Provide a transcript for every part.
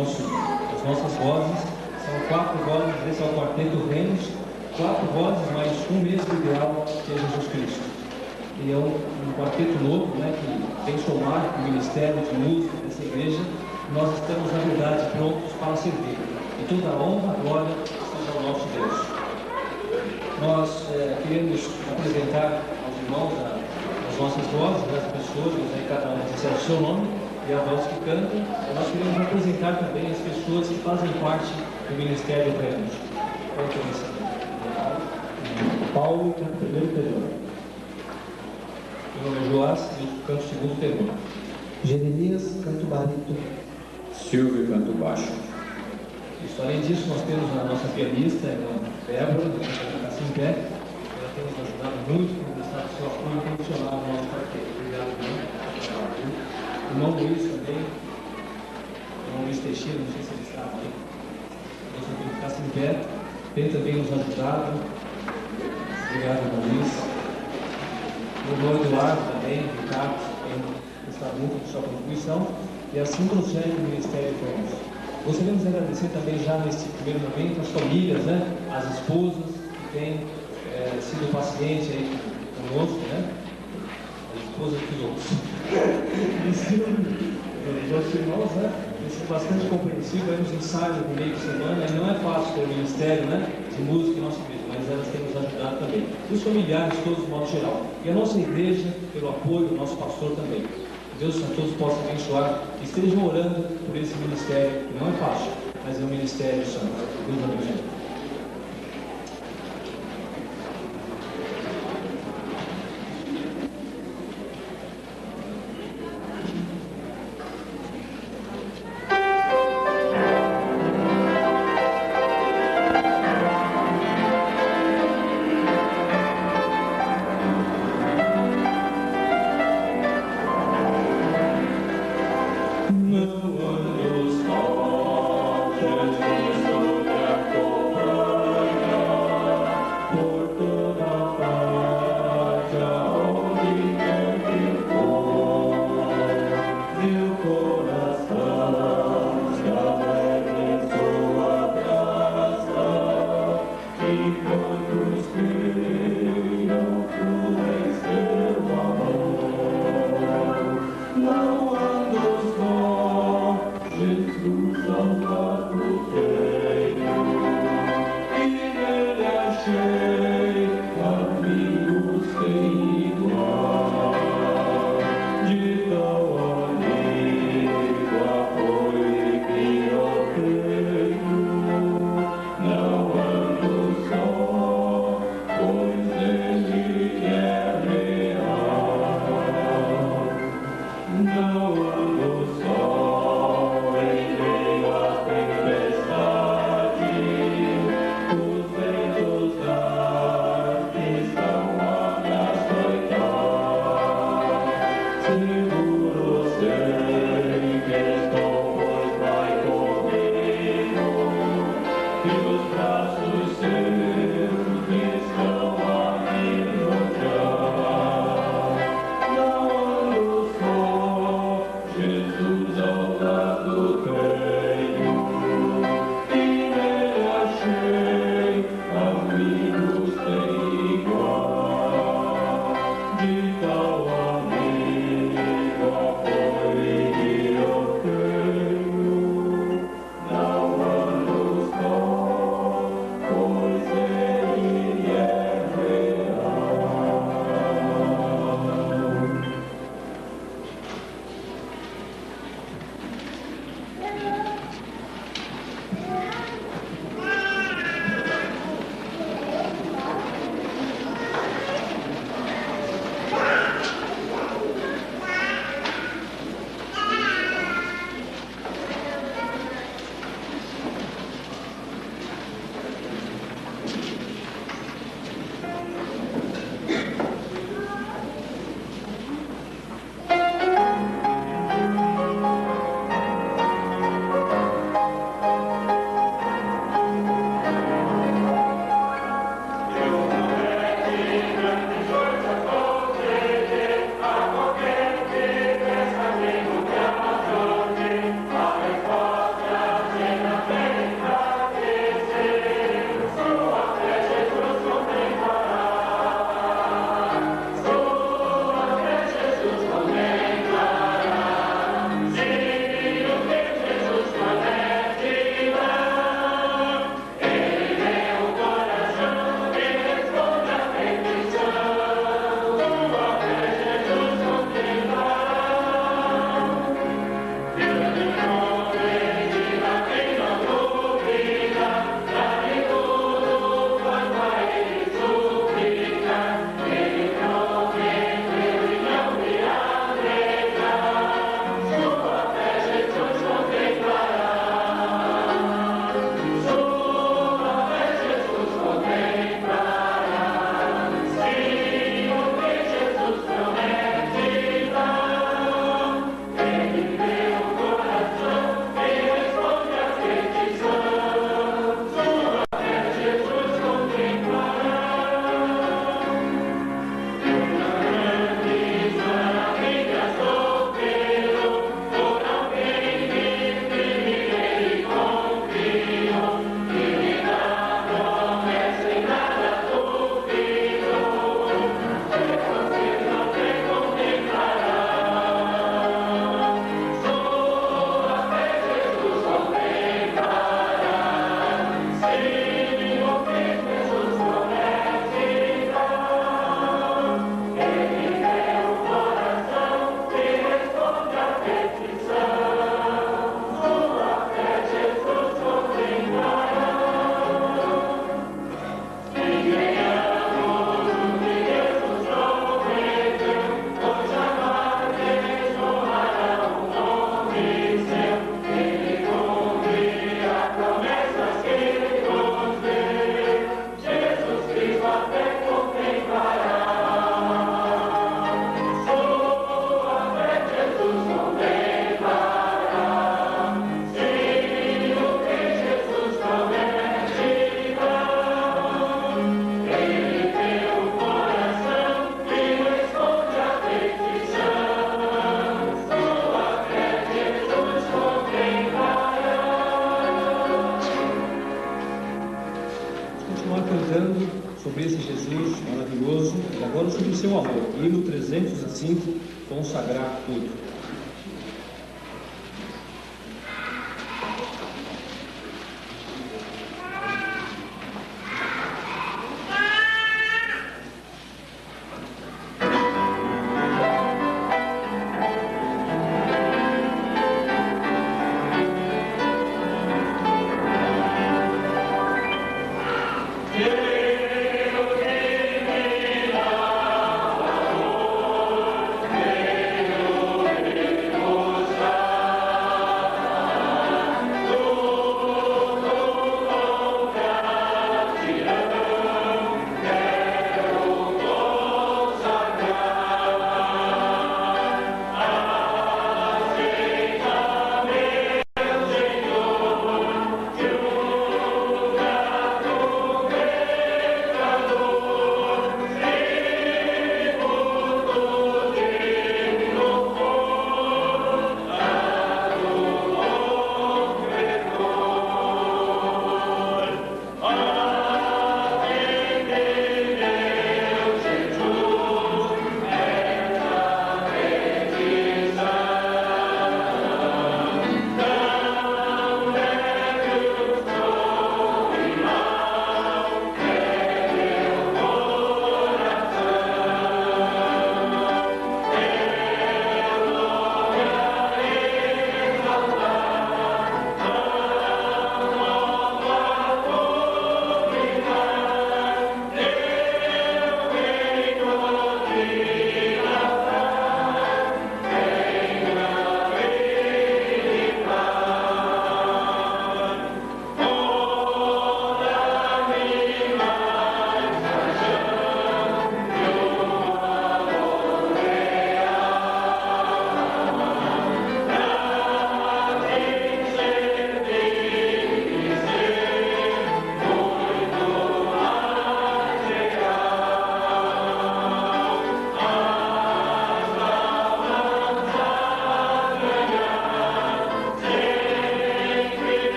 as nossas vozes. São 4 vozes, esse é o quarteto Renos, 4 vozes, mas um mesmo ideal, que é Jesus Cristo. E é um quarteto novo, né, que vem somar o ministério de música dessa igreja. Nós estamos, na verdade, prontos para servir. E toda a honra, a glória, seja ao nosso Deus. Nós queremos apresentar aos irmãos as nossas vozes, as pessoas, aí cada um disser o seu nome e a voz que canta. E nós queremos apresentar também as pessoas que fazem parte do Ministério Renos. Qual que é esse? Paulo, canto primeiro tenor. Meu nome é Joás, eu canto segundo tenor. Jeremias, canto barítono. Silvio, canto baixo. Isso, além disso, nós temos a nossa pianista, a irmã Débora, que está assim em pé. Ela tem nos ajudado muito com o seu apoio profissional no nosso quarteto. Obrigado, irmão. O irmão Luiz também, o irmão Luiz Teixeira, não sei se ele está aqui. Nós temos que ficar assim em pé. Tem também nos ajudado. Obrigado, irmão Luiz. O irmão Eduardo também, Ricardo, tem estado muito com sua contribuição. E assim prossegue o Ministério Renos. Gostaríamos de agradecer também já neste primeiro momento as famílias, né? As esposas que têm sido pacientes aí conosco, né? As esposas dos outros. Os nossos irmãos, né? Têm sido bastante compreensivos aí nos ensaios no meio de semana. E não é fácil ter o ministério, né? De música em nossa igreja, mas elas têm nos ajudado também. E os familiares, todos de modo geral. E a nossa igreja, pelo apoio do nosso pastor também. Deus a todos possa abençoar, que estejam orando por esse ministério, que não é fácil, mas é um ministério santo. Deus abençoe. Não ando só em meio sobre esse Jesus maravilhoso e agora sobre o seu amor. Hino 305, consagrar tudo.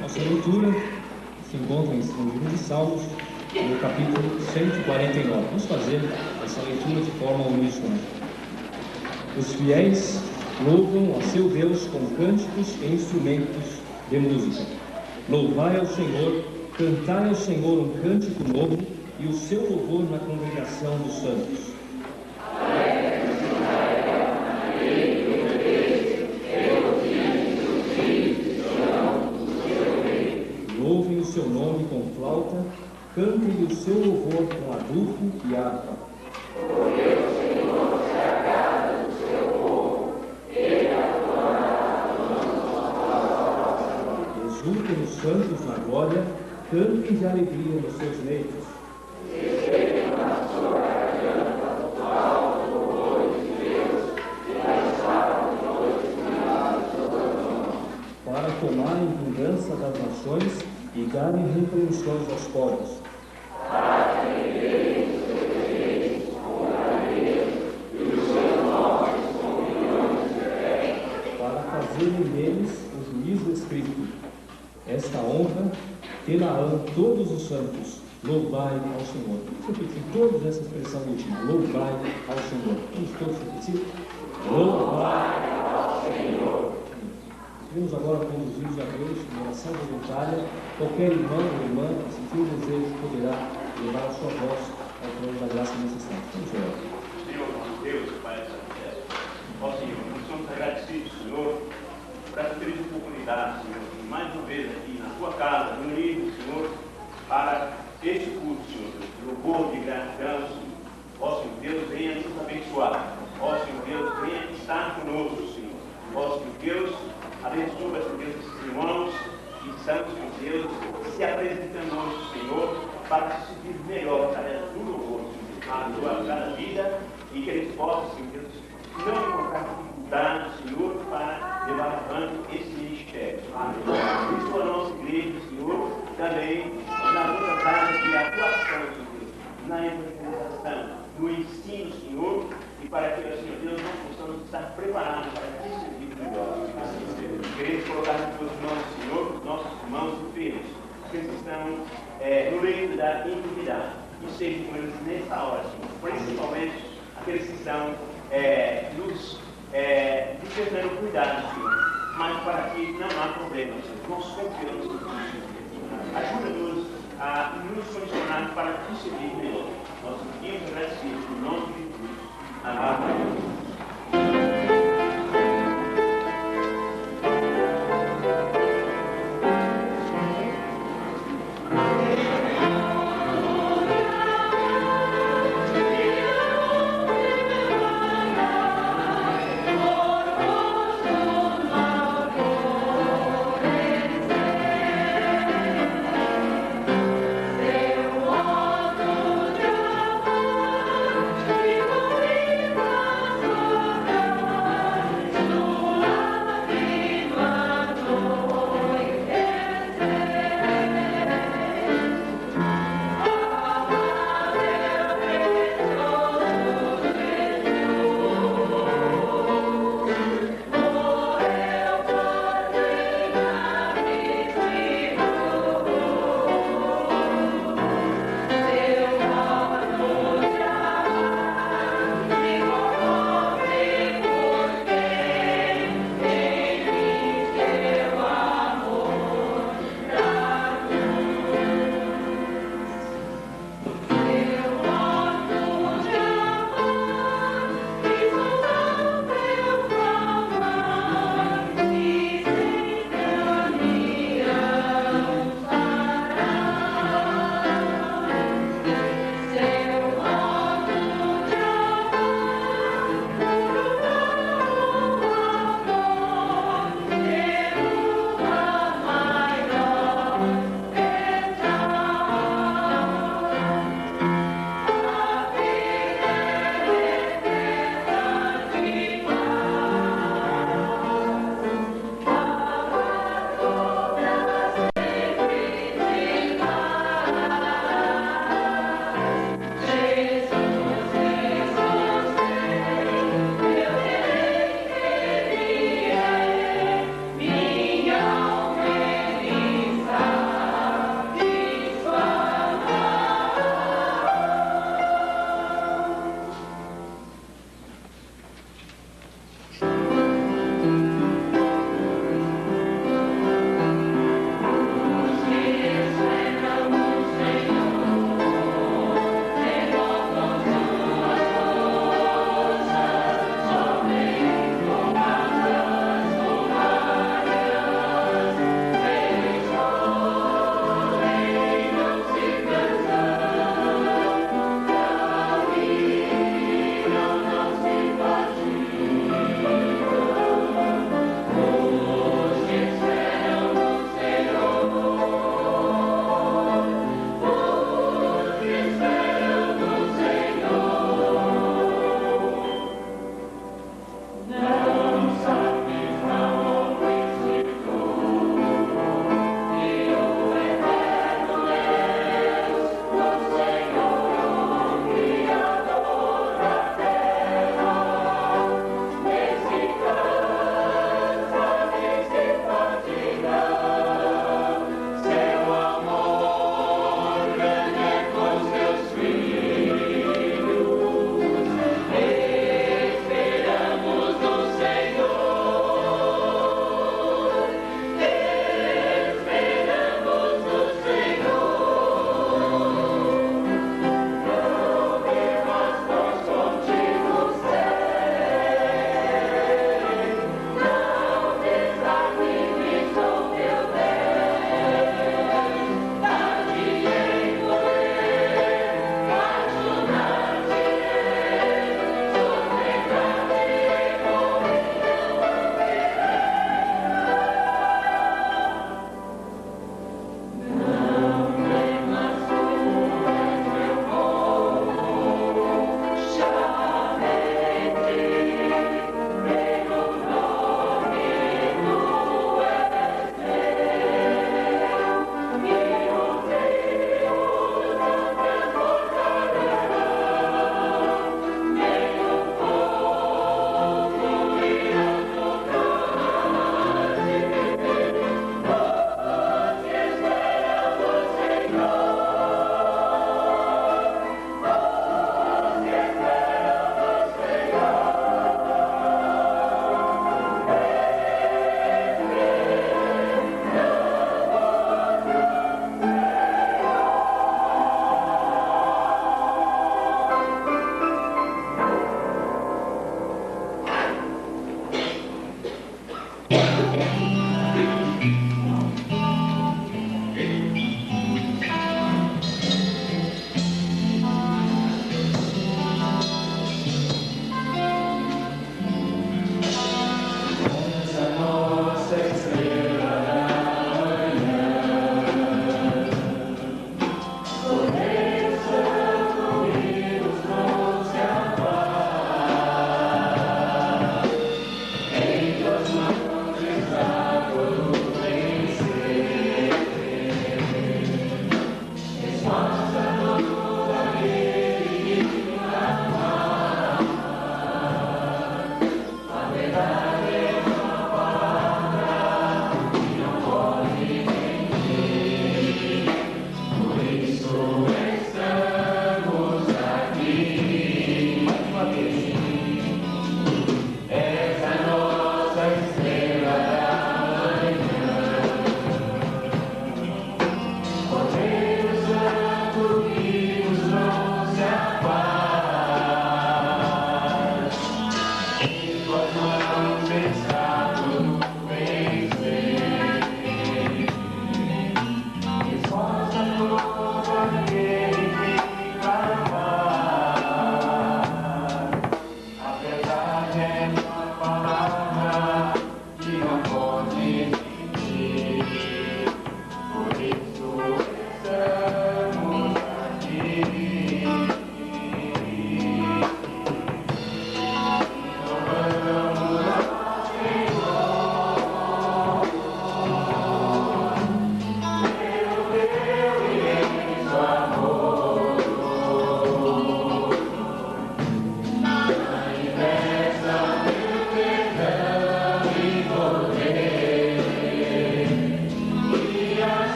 Nossa leitura se encontra em livro de Salmos, no capítulo 149. Vamos fazer essa leitura de forma uníssona. Os fiéis louvam a seu Deus com cânticos e instrumentos de música. Louvai ao Senhor, cantai ao Senhor um cântico novo e o seu louvor na congregação dos santos. Louvem o seu nome com flauta, cantem o seu louvor com adufo e harpa. Exultem os santos na glória, cantem de alegria nos seus leitos. Para tomarem vingança das nações e darem repreensões aos povos. Para fazerem deles o juízo escrito. Esta honra terão todos os santos. Louvai ao Senhor. Vamos repetir todos essa expressão última. Louvai ao Senhor. Vamos todos repetir? Louvai ao Senhor. Vamos agora conduzir-nos a Deus em oração voluntária. Qualquer irmão ou irmã que sentir o desejo poderá levar a sua voz ao trono da graça nesse instante. Vamos orar. Senhor, nosso Deus, Pai Celeste, ó Senhor, nós somos agradecidos, Senhor, por essa feliz oportunidade, Senhor, de mais uma vez aqui na tua casa, reunidos, Senhor, para este culto, Senhor, de louvor, de gratidão, Senhor. Ó Senhor, Deus, venha nos abençoar. Ó Senhor, Deus, venha estar conosco, Senhor. Ó Senhor, Deus, abençoa, Senhor Deus, esses irmãos que estão, Senhor Deus, se apresentando hoje, Senhor, para se servir melhor, através do louvor, Senhor, a cada vida, e que eles possam, Senhor Deus, não encontrar dificuldade, Senhor, para levar avante esse ministério. Isso para a nossa igreja, Senhor, também nas outras áreas de atuação, Senhor Deus, na evangelização, no ensino, Senhor, e para que, Senhor Deus, nós possamos estar preparados para esse serviço melhor. Queremos colocar nas tuas mãos, Senhor, nossos irmãos e filhos, aqueles que estão no leito da intimidade, e seja com eles nessa hora, Senhor, principalmente aqueles que estão nos despertando cuidado, Senhor, mas para que não há problema, Senhor, nós confiamos no Senhor. Ajuda-nos a nos condicionar para te servir melhor. Nós pedimos agradecidos no nome de Jesus. Amém. Oh,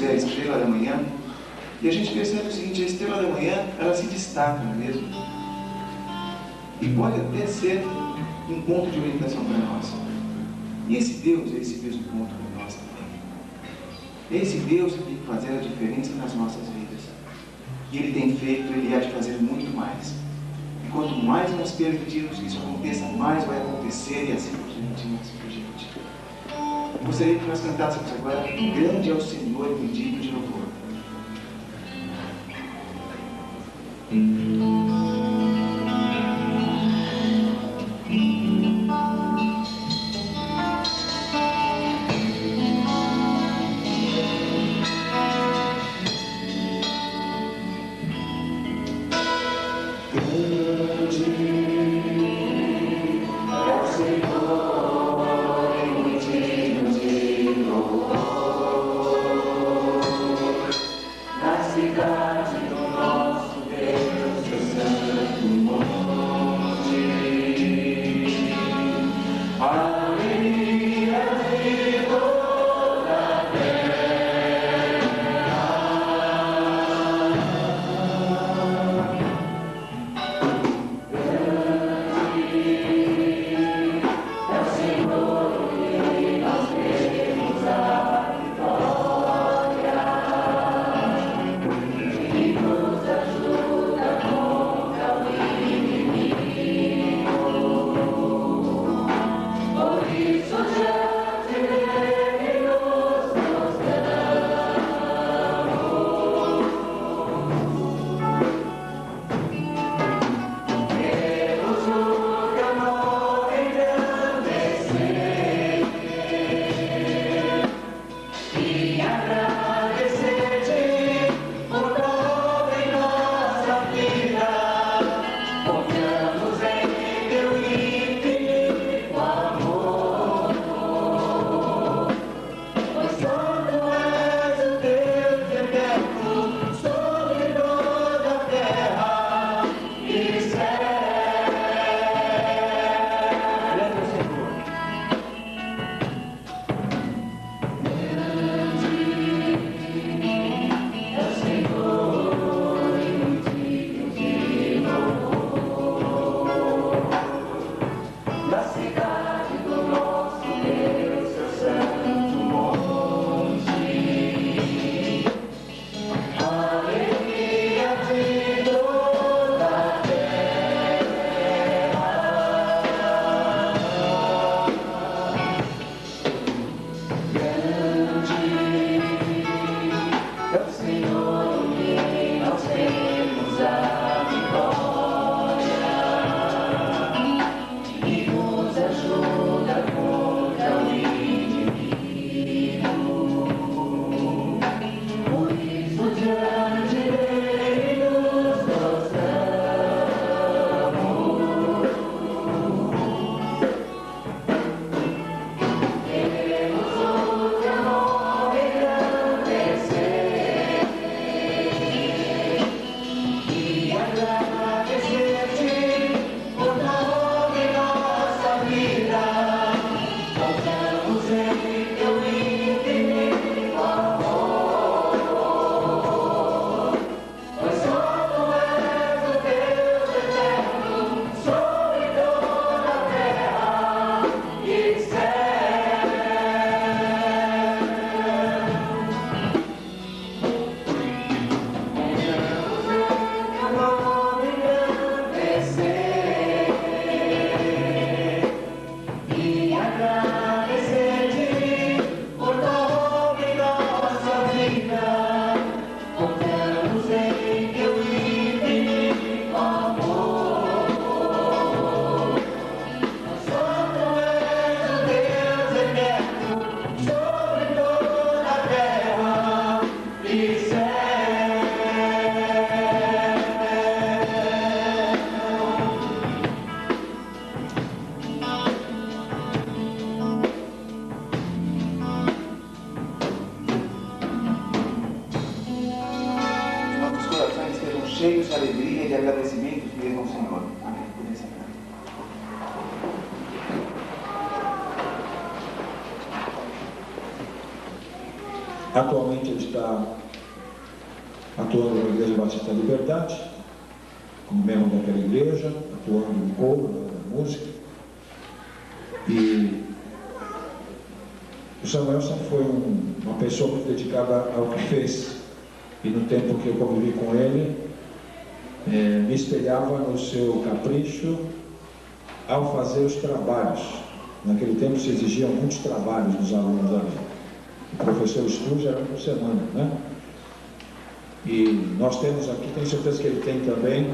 é a estrela da manhã, e a gente percebe o seguinte: a estrela da manhã, ela se destaca, não é mesmo? E pode até ser um ponto de orientação para nós. E esse Deus é esse mesmo ponto para nós também. É esse Deus que tem que fazer a diferença nas nossas vidas. E Ele tem feito, Ele há de fazer muito mais. E quanto mais nós permitirmos que isso aconteça, mais vai acontecer, e assim por diante, e assim por diante. Eu gostaria que nós cantássemos agora: grande é o Senhor e digno de louvor. cheios de alegria e de agradecimento mesmo ao Senhor. Amém. Por esse amor. Atualmente ele está atuando na Igreja Batista da Liberdade, como membro daquela igreja, atuando no coro, na música. E o Samuel sempre foi uma pessoa muito dedicada ao que fez. E no tempo que eu convivi com ele, me espelhava no seu capricho ao fazer os trabalhos. Naquele tempo se exigiam muitos trabalhos dos alunos ali. O professor estudo era por semana, né? E nós temos aqui, tenho certeza que ele tem também,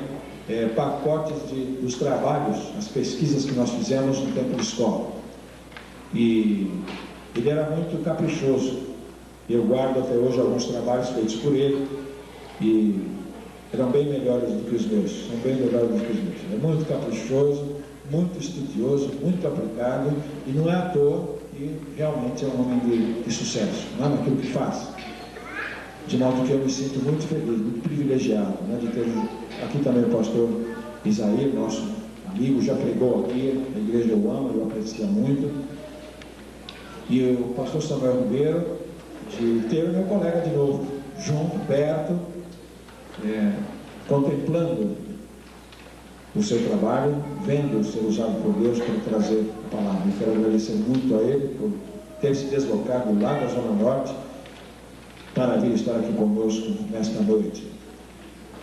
pacotes dos trabalhos, as pesquisas que nós fizemos no tempo de escola. E ele era muito caprichoso. Eu guardo até hoje alguns trabalhos feitos por ele e eram bem melhores do que os meus, são bem melhores do que os meus. É muito caprichoso, muito estudioso, muito aplicado, e não é à toa que realmente é um homem de sucesso, não é naquilo que faz. De modo que eu me sinto muito feliz, muito privilegiado, né, de ter aqui também o pastor Isaías, nosso amigo, já pregou aqui, a igreja eu amo, eu aprecio muito, e o pastor Samuel Ribeiro, de ter o meu colega de novo, junto, perto, contemplando o seu trabalho, vendo o ser usado por Deus para trazer a palavra. Eu quero agradecer muito a ele por ter se deslocado lá da Zona Norte para vir estar aqui conosco nesta noite.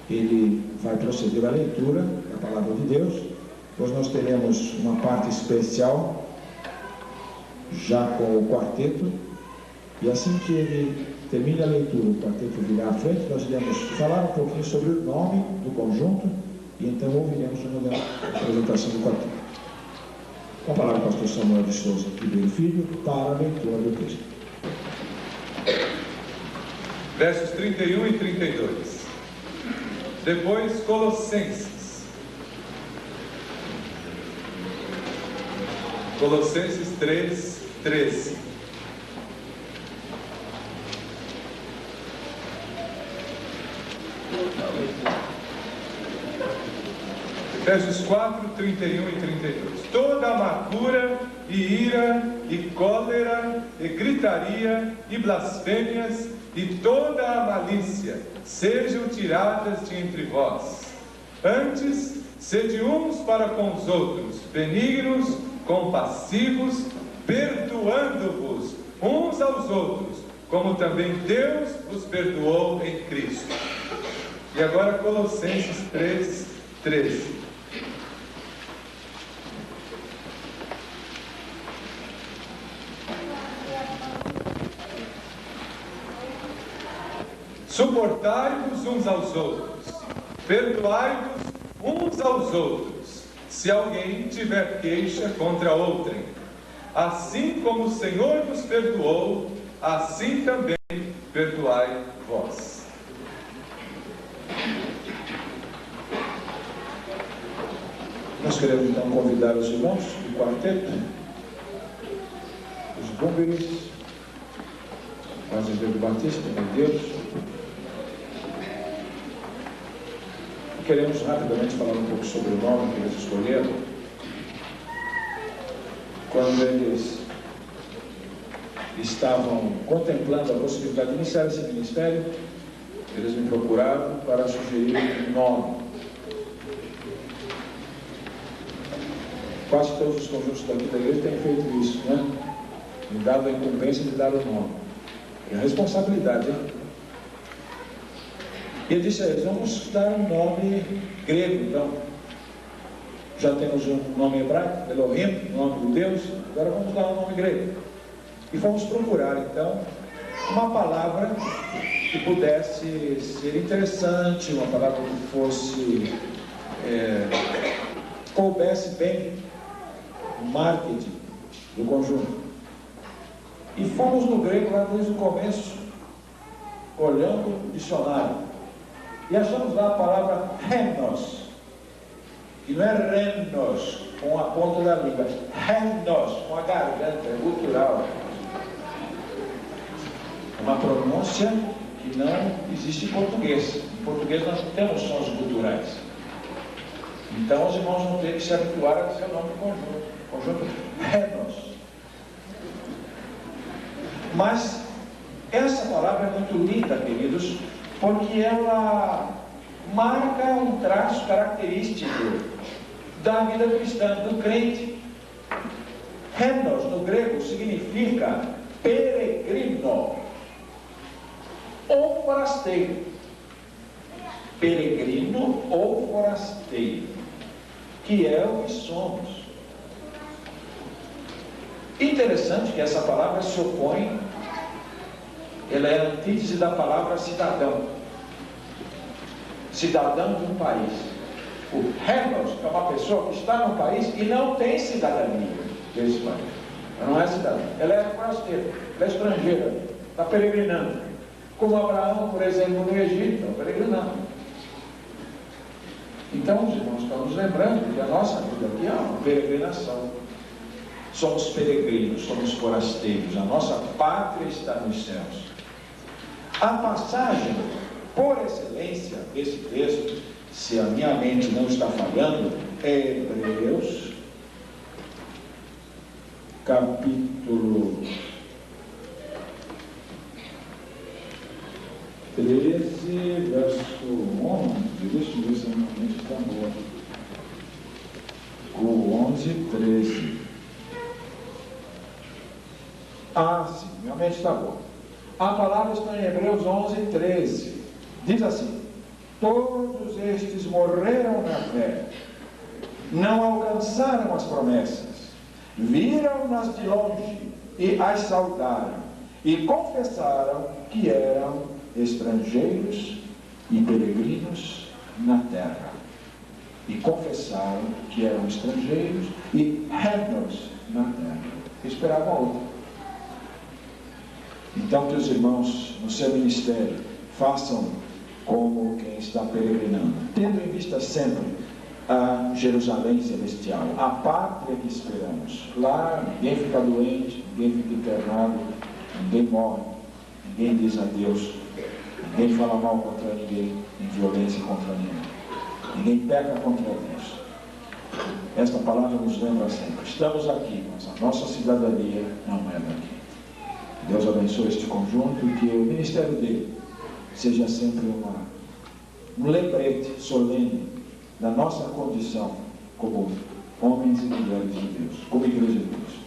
Ele vai proceder à leitura da palavra de Deus. Depois nós teremos uma parte especial já com o quarteto, e assim que ele termine a leitura, o quarteto virá à frente, nós iremos falar um pouquinho sobre o nome do conjunto e então ouviremos a apresentação do quarteto. Com a palavra do pastor Samuel de Souza Ribeiro Filho para a leitura do texto. Versos 31 e 32. Depois, Colossenses. Colossenses 3, 13. Versos 4, 31 e 32. Toda amargura e ira e cólera e gritaria e blasfêmias e toda a malícia sejam tiradas de entre vós. Antes, sede uns para com os outros, benignos, compassivos, perdoando-vos uns aos outros, como também Deus vos perdoou em Cristo. E agora Colossenses 3, 13. Suportai-vos uns aos outros, perdoai-vos uns aos outros, se alguém tiver queixa contra outrem. Assim como o Senhor vos perdoou, assim também perdoai vós. Nós queremos então convidar os irmãos do quarteto, os búmberes, Paz do Batista, meu Deus. Queremos rapidamente falar um pouco sobre o nome que eles escolheram. Quando eles estavam contemplando a possibilidade de iniciar esse ministério, eles me procuraram para sugerir um nome. Quase todos os conjuntos daqui da igreja têm feito isso, né? Me dado a incumbência de dar o nome. É a responsabilidade, hein? E ele disse a eles, vamos dar um nome grego, então. Já temos um nome hebraico, Elohim, nome do Deus, agora vamos dar um nome grego. E fomos procurar, então, uma palavra que pudesse ser interessante, uma palavra que fosse, coubesse bem o marketing do conjunto. E fomos no grego lá desde o começo, olhando o dicionário. E achamos lá a palavra renos, que não é renos, com a ponta da língua, renos, com a garganta, é gutural. É uma pronúncia que não existe em português. Em português nós não temos sons guturais. Então os irmãos vão ter que se habituar a dizer o nome do conjunto. Conjunto renos. Mas essa palavra linda, queridos, porque ela marca um traço característico da vida cristã, do crente. Henos, no grego, significa peregrino ou forasteiro. Peregrino ou forasteiro, que é o que somos. Interessante que essa palavra se opõe, ela é a antítese da palavra cidadão. Cidadão de um país. O Henos é uma pessoa que está num país e não tem cidadania desse país. Ela não é cidadã, ela é forasteira, ela é estrangeira, está peregrinando. Como Abraão, por exemplo, no Egito, está peregrinando. Então, os irmãos estão nos lembrando que a nossa vida aqui é uma peregrinação. Somos peregrinos, somos forasteiros, a nossa pátria está nos céus. A passagem, por excelência, desse texto, se a minha mente não está falhando, é Hebreus, capítulo 13, verso 11, deixa eu ver se a minha mente está boa. O 11, 13. Sim, minha mente está boa. A palavra está em Hebreus 11, 13. Diz assim: todos estes morreram na fé, não alcançaram as promessas, viram-nas de longe e as saudaram, e confessaram que eram estrangeiros e peregrinos na terra. E confessaram que eram estrangeiros e henos na terra. Esperavam outro. Então, que os irmãos, no seu ministério, façam como quem está peregrinando, tendo em vista sempre a Jerusalém celestial, a pátria que esperamos. Lá ninguém fica doente, ninguém fica internado, ninguém morre, ninguém diz adeus, ninguém fala mal contra ninguém, em violência contra ninguém, ninguém peca contra Deus. Esta palavra nos lembra sempre: estamos aqui, mas a nossa cidadania não é daqui. Deus abençoe este conjunto e que o ministério dele seja sempre um lembrete solene da nossa condição como homens e mulheres de Deus, como igreja de Deus.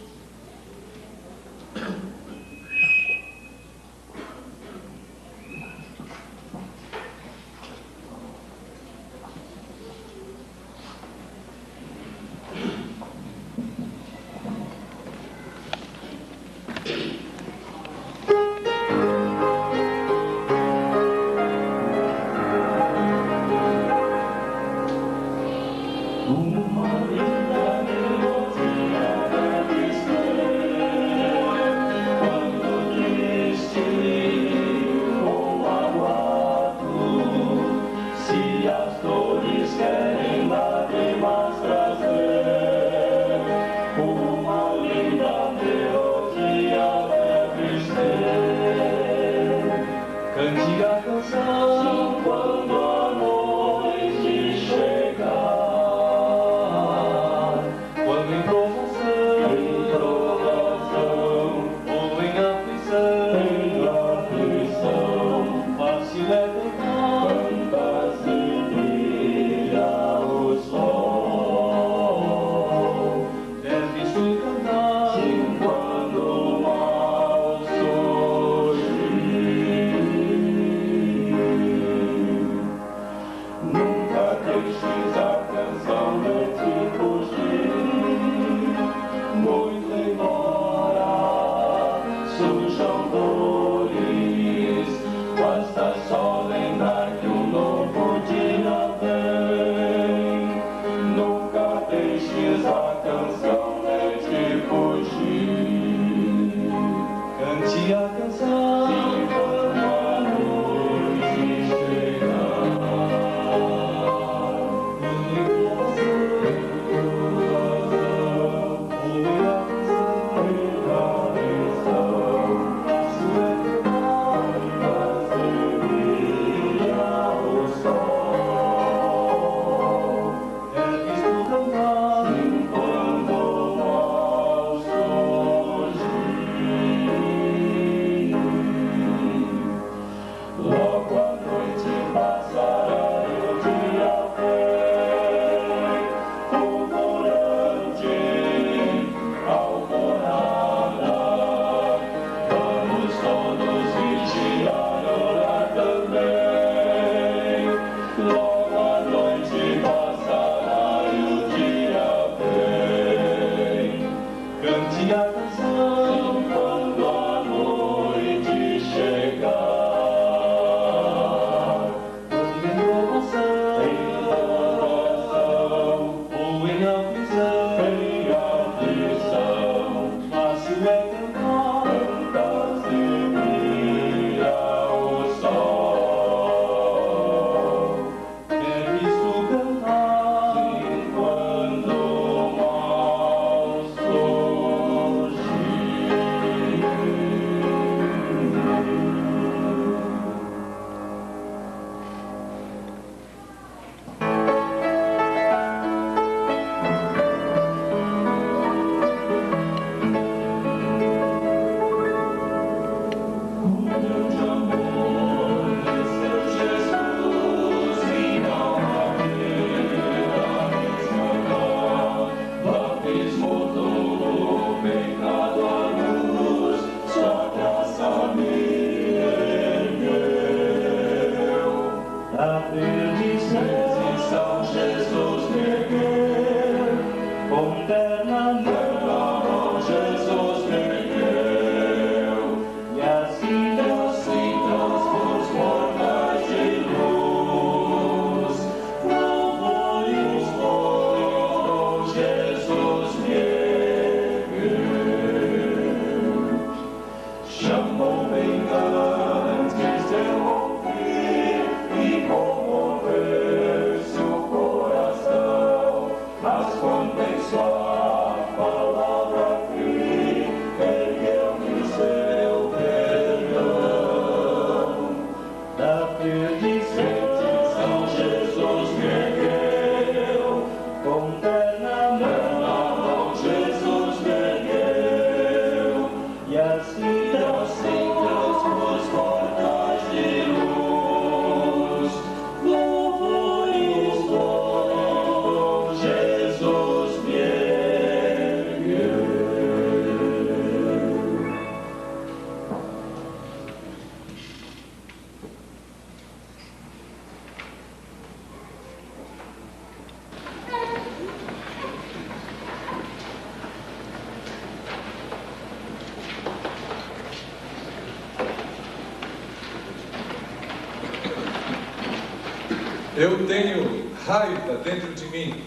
Eu tenho raiva dentro de mim,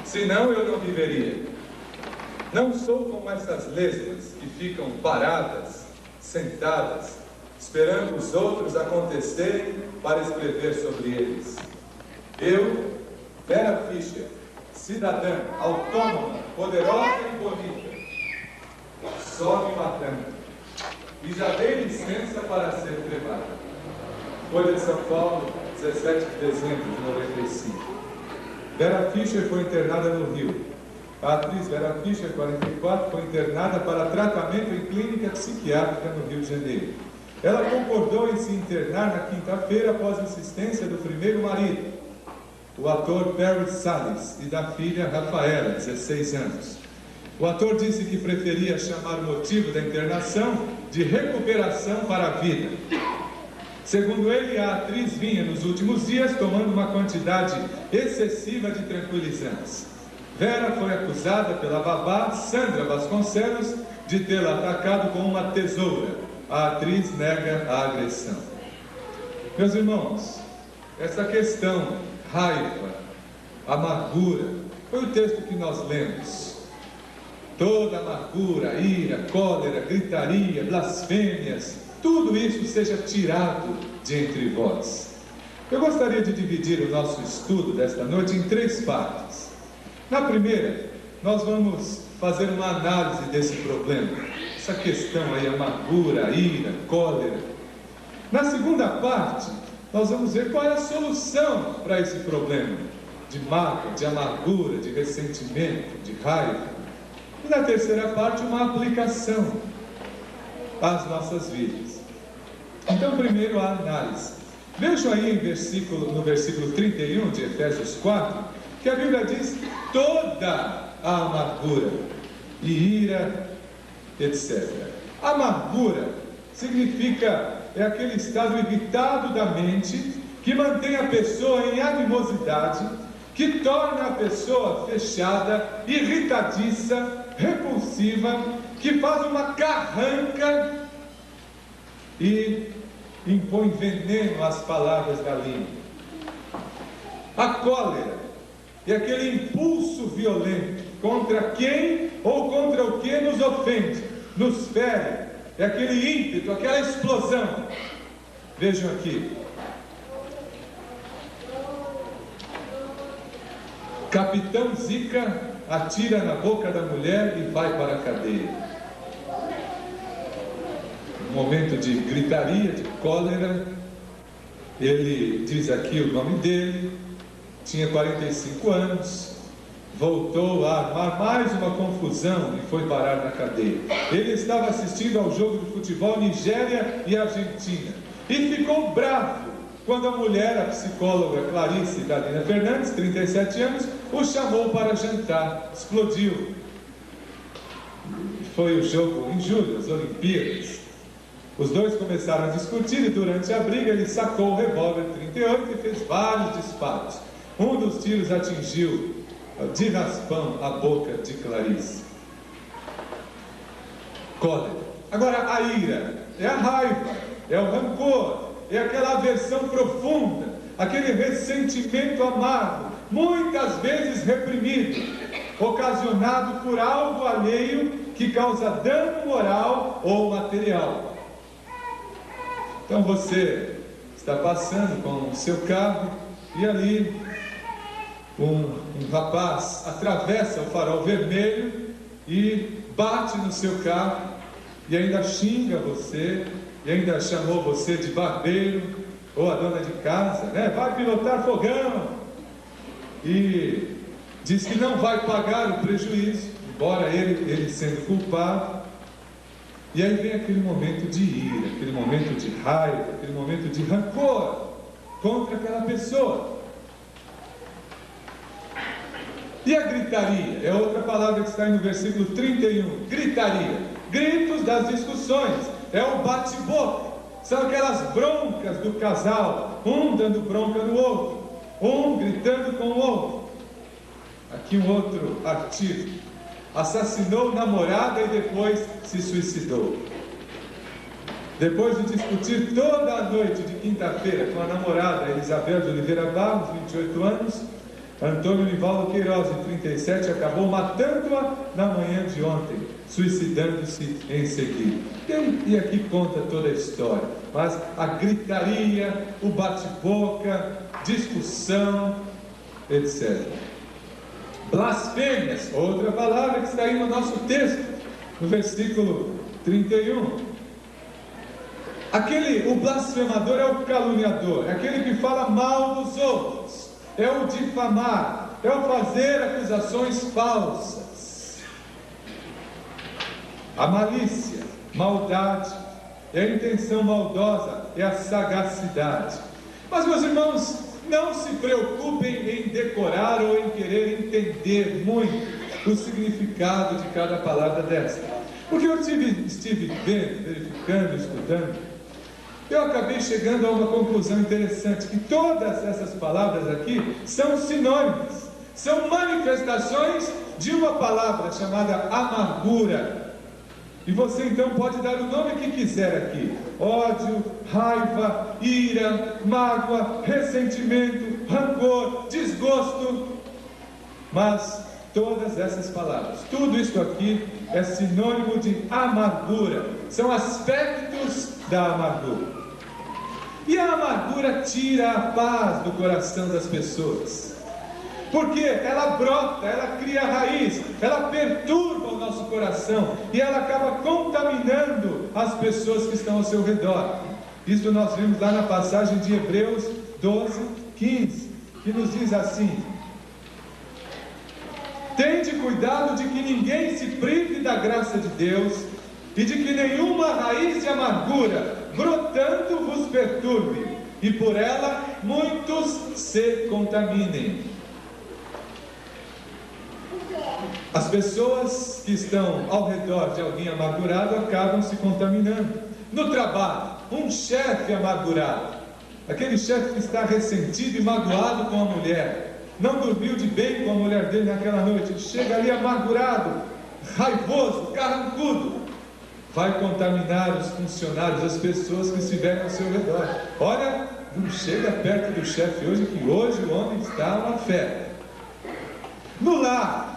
senão eu não viveria. Não sou como essas lesmas que ficam paradas, sentadas, esperando os outros acontecerem para escrever sobre eles. Eu, Vera Fischer, cidadã, autônoma, poderosa e bonita, só me matando. E já dei licença para ser cremada. Folha de São Paulo, 17 de dezembro de 95. Vera Fischer foi internada no Rio. A atriz Vera Fischer, 44, foi internada para tratamento em clínica psiquiátrica no Rio de Janeiro. Ela concordou em se internar na quinta-feira após insistência do primeiro marido, o ator Perry Salles, e da filha Rafaela, 16 anos. O ator disse que preferia chamar o motivo da internação de recuperação para a vida. Segundo ele, a atriz vinha nos últimos dias tomando uma quantidade excessiva de tranquilizantes. Vera foi acusada pela babá Sandra Vasconcelos de tê-la atacado com uma tesoura. A atriz nega a agressão. Meus irmãos, essa questão, raiva, amargura, foi o texto que nós lemos. Toda amargura, ira, cólera, gritaria, blasfêmias, tudo isso seja tirado de entre vós. Eu gostaria de dividir o nosso estudo desta noite em 3 partes. Na primeira, nós vamos fazer uma análise desse problema, essa questão aí, amargura, ira, cólera. Na segunda parte, nós vamos ver qual é a solução para esse problema de mágoa, de amargura, de ressentimento, de raiva. E na terceira parte, uma aplicação às nossas vidas. Então, primeiro a análise. Vejam aí no versículo 31 de Efésios 4, que a Bíblia diz toda a amargura e ira, etc. Amargura significa, é aquele estado irritado da mente que mantém a pessoa em animosidade, que torna a pessoa fechada, irritadiça, repulsiva, que faz uma carranca e impõe veneno às palavras da língua. A cólera é aquele impulso violento contra quem ou contra o que nos ofende, nos fere, é aquele ímpeto, aquela explosão. Vejam aqui. Capitão Zica atira na boca da mulher e vai para a cadeia. Um momento de gritaria, de cólera. Ele diz aqui o nome dele, tinha 45 anos, voltou a armar mais uma confusão e foi parar na cadeia. Ele estava assistindo ao jogo de futebol Nigéria e Argentina e ficou bravo quando a mulher, a psicóloga Clarice Dalina Fernandes, 37 anos, o chamou para jantar. Explodiu. Foi o jogo em julho, as Olimpíadas. Os dois começaram a discutir e durante a briga ele sacou o revólver 38 e fez vários disparos. Um dos tiros atingiu de raspão a boca de Clarice. Cólera. Agora a ira é a raiva, é o rancor, é aquela aversão profunda, aquele ressentimento amargo, muitas vezes reprimido, ocasionado por algo alheio que causa dano moral ou material. Então você está passando com o seu carro e ali um rapaz atravessa o farol vermelho e bate no seu carro e ainda xinga você, e ainda chamou você de barbeiro, ou a dona de casa, né? Vai pilotar fogão, e diz que não vai pagar o prejuízo, embora ele sendo culpado. E aí vem aquele momento de ira, aquele momento de raiva, aquele momento de rancor contra aquela pessoa. E a gritaria, é outra palavra que está aí no versículo 31, gritaria, gritos das discussões, é o bate-boca, são aquelas broncas do casal, um dando bronca no outro, um gritando com o outro. Aqui um outro artigo, assassinou namorada e depois se suicidou. Depois de discutir toda a noite de quinta-feira com a namorada Elisabel de Oliveira Barros, 28 anos, Antônio Nivaldo Queiroz, de 37, acabou matando-a na manhã de ontem, suicidando-se em seguida. E aqui conta toda a história, mas a gritaria, o bate-boca, discussão, etc. Blasfêmias, outra palavra que está aí no nosso texto, no versículo 31. O blasfemador é o caluniador, é aquele que fala mal dos outros, é o difamar, é o fazer acusações falsas. A malícia, maldade, é a intenção maldosa, é a sagacidade. Mas, meus irmãos, não se preocupem em decorar ou em querer entender muito o significado de cada palavra desta, porque eu estive vendo, verificando, estudando. Eu acabei chegando a uma conclusão interessante, que todas essas palavras aqui são sinônimos, são manifestações de uma palavra chamada amargura. E você então pode dar o nome que quiser aqui: ódio, raiva, ira, mágoa, ressentimento, rancor, desgosto. Mas todas essas palavras, tudo isso aqui é sinônimo de amargura, são aspectos da amargura. E a amargura tira a paz do coração das pessoas, porque ela brota, ela cria raiz, ela perturba o nosso coração e ela acaba contaminando as pessoas que estão ao seu redor. Isso nós vimos lá na passagem de Hebreus 12, 15, que nos diz assim: tende cuidado de que ninguém se prive da graça de Deus e de que nenhuma raiz de amargura brotando vos perturbe, e por ela muitos se contaminem. As pessoas que estão ao redor de alguém amargurado acabam se contaminando. No trabalho, um chefe amargurado, aquele chefe que está ressentido e magoado com a mulher, não dormiu de bem com a mulher dele naquela noite, chega ali amargurado, raivoso, carrancudo, vai contaminar os funcionários, as pessoas que estiverem ao seu redor. Olha, não chega perto do chefe hoje, que hoje o homem está uma fera. No lar,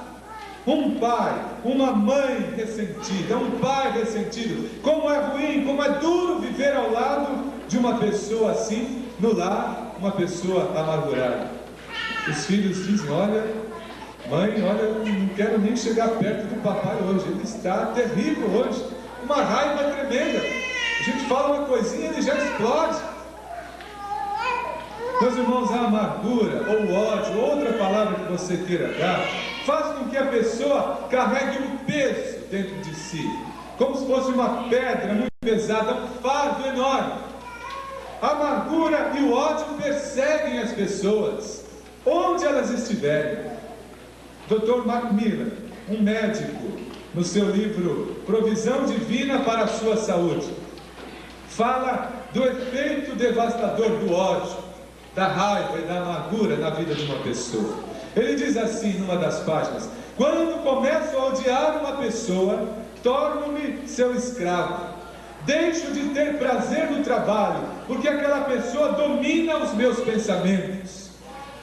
um pai, uma mãe ressentida, um pai ressentido. Como é ruim, como é duro viver ao lado de uma pessoa assim, no lar, uma pessoa amargurada. Os filhos dizem: olha, mãe, olha, eu não quero nem chegar perto do papai hoje, ele está terrível hoje, uma raiva tremenda. A gente fala uma coisinha e ele já explode. Meus irmãos, a amargura, ou o ódio, outra palavra que você queira dar, faz com que a pessoa carregue um peso dentro de si, como se fosse uma pedra muito pesada, um fardo enorme. A amargura e o ódio perseguem as pessoas, onde elas estiverem. Dr. Macmillan, um médico, no seu livro Provisão Divina para a Sua Saúde, fala do efeito devastador do ódio, da raiva e da amargura na vida de uma pessoa. Ele diz assim numa das páginas: quando começo a odiar uma pessoa, torno-me seu escravo. Deixo de ter prazer no trabalho, porque aquela pessoa domina os meus pensamentos.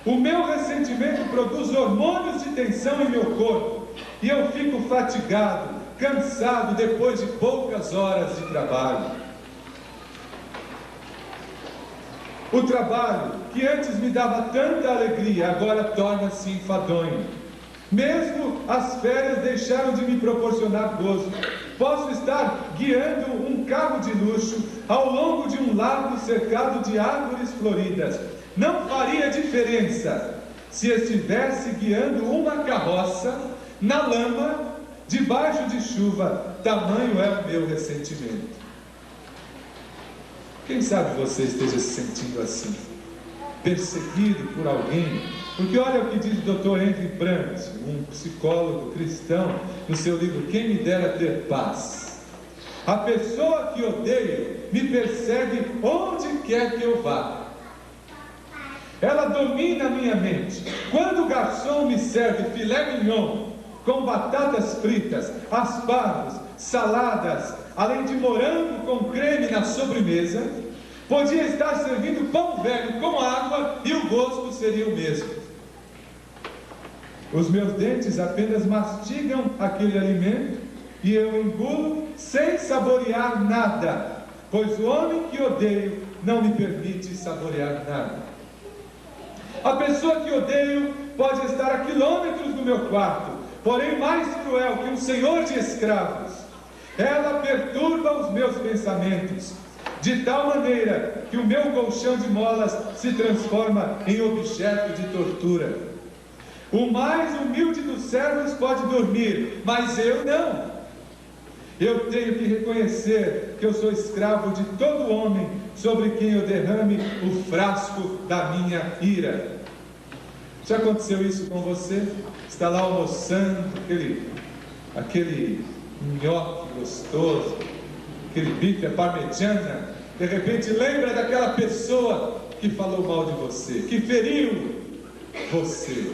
O meu ressentimento produz hormônios de tensão em meu corpo, e eu fico fatigado, cansado depois de poucas horas de trabalho. O trabalho, que antes me dava tanta alegria, agora torna-se enfadonho. Mesmo as férias deixaram de me proporcionar gozo. Posso estar guiando um carro de luxo ao longo de um lago cercado de árvores floridas. Não faria diferença se estivesse guiando uma carroça na lama, debaixo de chuva. Tamanho é o meu ressentimento. Quem sabe você esteja se sentindo assim, perseguido por alguém? Porque olha o que diz o Dr. Henry Brandt, um psicólogo cristão, no seu livro Quem Me Dera Ter Paz. A pessoa que odeio me persegue onde quer que eu vá. Ela domina a minha mente. Quando o garçom me serve filé mignon com batatas fritas, aspargos, saladas, além de morango com creme na sobremesa, podia estar servindo pão velho com água e o gosto seria o mesmo. Os meus dentes apenas mastigam aquele alimento e eu engulo sem saborear nada, pois o homem que odeio não me permite saborear nada. A pessoa que odeio pode estar a quilômetros do meu quarto, porém mais cruel que um senhor de escravos. Ela perturba os meus pensamentos, de tal maneira que o meu colchão de molas se transforma em objeto de tortura. O mais humilde dos servos pode dormir, mas eu não. Eu tenho que reconhecer que eu sou escravo de todo homem sobre quem eu derrame o frasco da minha ira. Já aconteceu isso com você? Está lá almoçando, aquele nhoque gostoso, aquele bife à parmegiana, de repente lembra daquela pessoa que falou mal de você, que feriu você,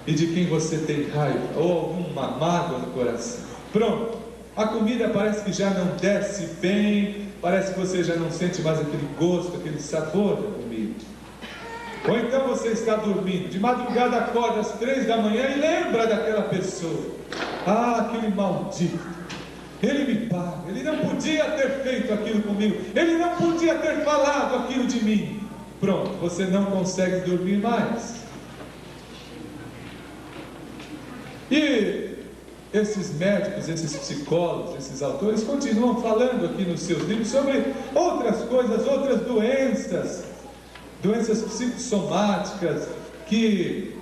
e de quem você tem raiva, ou alguma mágoa no coração. Pronto, a comida parece que já não desce bem, parece que você já não sente mais aquele gosto, aquele sabor da comida. Ou então você está dormindo, de madrugada acorda às 3 da manhã e lembra daquela pessoa. Ah, aquele maldito, ele me paga, ele não podia ter feito aquilo comigo, ele não podia ter falado aquilo de mim. Pronto, você não consegue dormir mais. E esses médicos, esses psicólogos, esses autores continuam falando aqui nos seus livros sobre outras coisas, outras doenças psicossomáticas que,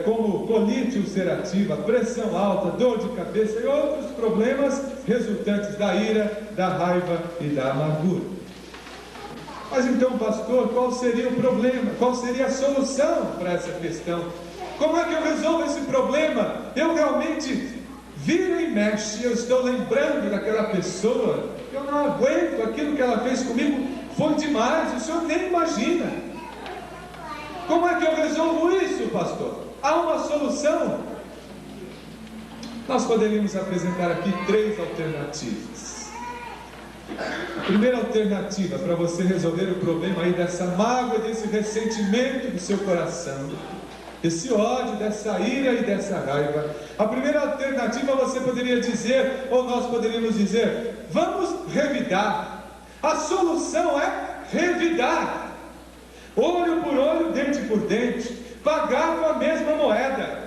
como colite ulcerativa, pressão alta, dor de cabeça e outros problemas resultantes da ira, da raiva e da amargura. Mas então, pastor, qual seria o problema? Qual seria a solução para essa questão? Como é que eu resolvo esse problema? Eu realmente viro e mexe, eu estou lembrando daquela pessoa, eu não aguento, aquilo que ela fez comigo foi demais, o senhor nem imagina. Como é que eu resolvo isso, pastor? Há uma solução? Nós poderíamos apresentar aqui 3 alternativas. A primeira alternativa para você resolver o problema aí dessa mágoa, desse ressentimento do seu coração, desse ódio, dessa ira e dessa raiva. A primeira alternativa você poderia dizer, ou nós poderíamos dizer, vamos revidar. A solução é revidar. Olho por olho, dente por dente, pagar com a mesma moeda.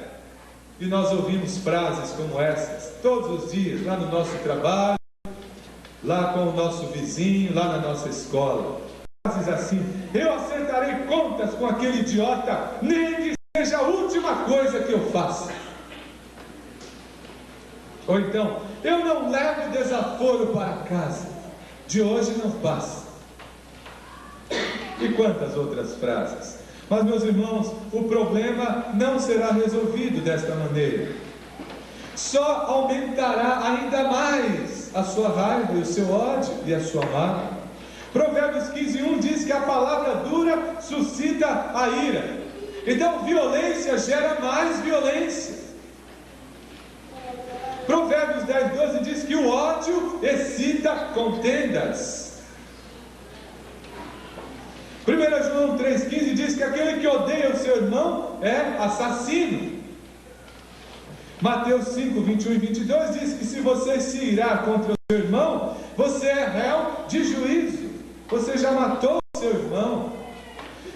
E nós ouvimos frases como essas todos os dias, lá no nosso trabalho, lá com o nosso vizinho, lá na nossa escola. Frases assim: eu acertarei contas com aquele idiota, nem que seja a última coisa que eu faça. Ou então, eu não levo desaforo para casa, de hoje não passa. E quantas outras frases. Mas, meus irmãos, o problema não será resolvido desta maneira. Só aumentará ainda mais a sua raiva e o seu ódio e a sua mágoa. Provérbios 15:1 diz que a palavra dura suscita a ira. Então, violência gera mais violência. Provérbios 10:12 diz que o ódio excita contendas. 1 João 3,15 diz que aquele que odeia o seu irmão é assassino. Mateus 5, 21 e 22 diz que se você se irar contra o seu irmão, você é réu de juízo. Você já matou o seu irmão.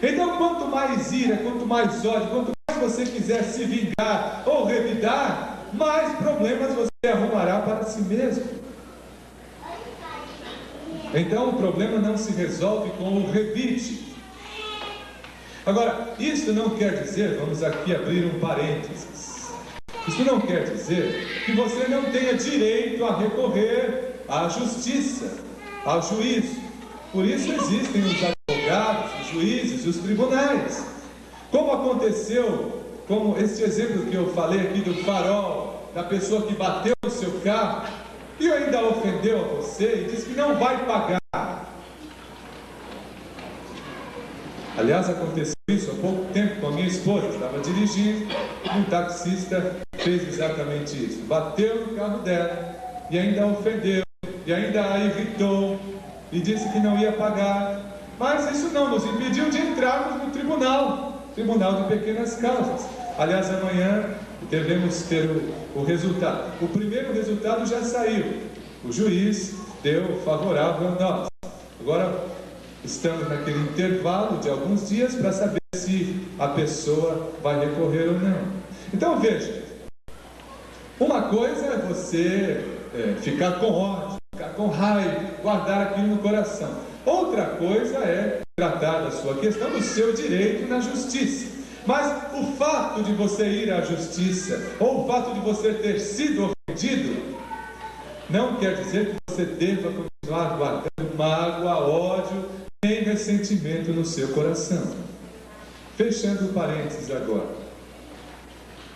Então, quanto mais ira, quanto mais ódio, quanto mais você quiser se vingar ou revidar, mais problemas você arrumará para si mesmo. Então o problema não se resolve com o revide. Agora, isso não quer dizer, vamos aqui abrir um parênteses, isso não quer dizer que você não tenha direito a recorrer à justiça, ao juízo. Por isso existem os advogados, os juízes, os tribunais. Como aconteceu, como esse exemplo que eu falei aqui do farol, da pessoa que bateu no seu carro e ainda ofendeu a você e disse que não vai pagar. Aliás, aconteceu isso há pouco tempo com a minha esposa. Estava dirigindo e um taxista fez exatamente isso. Bateu no carro dela e ainda ofendeu, e ainda a irritou e disse que não ia pagar. Mas isso não nos impediu de entrarmos no tribunal de pequenas causas. Aliás, amanhã devemos ter o resultado. O primeiro resultado já saiu. O juiz deu favorável a nós. Agora estamos naquele intervalo de alguns dias para saber se a pessoa vai recorrer ou não. Então veja, uma coisa é você ficar com ódio, ficar com raiva, guardar aquilo no coração. Outra coisa é tratar da sua questão, do seu direito na justiça. Mas o fato de você ir à justiça, ou o fato de você ter sido ofendido, não quer dizer que você deva continuar guardando mágoa, ódio, nem ressentimento no seu coração. Fechando o parênteses agora.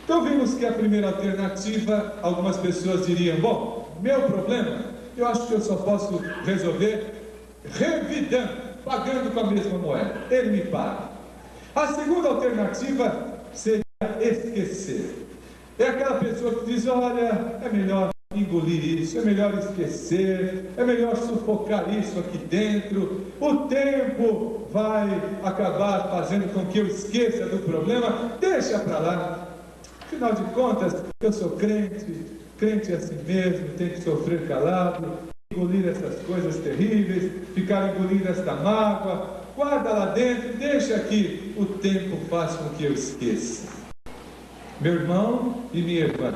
Então vimos que a primeira alternativa, algumas pessoas diriam: bom, meu problema, eu acho que eu só posso resolver revidando, pagando com a mesma moeda. Ele me paga. A segunda alternativa seria esquecer. É aquela pessoa que diz: olha, é melhor engolir isso, é melhor esquecer, é melhor sufocar isso aqui dentro. O tempo vai acabar fazendo com que eu esqueça do problema. Deixa para lá. Afinal de contas, eu sou crente é assim mesmo, tem que sofrer calado, engolir essas coisas terríveis, ficar engolindo esta mágoa. Guarda lá dentro, deixa que o tempo faz com que eu esqueça. Meu irmão e minha irmã,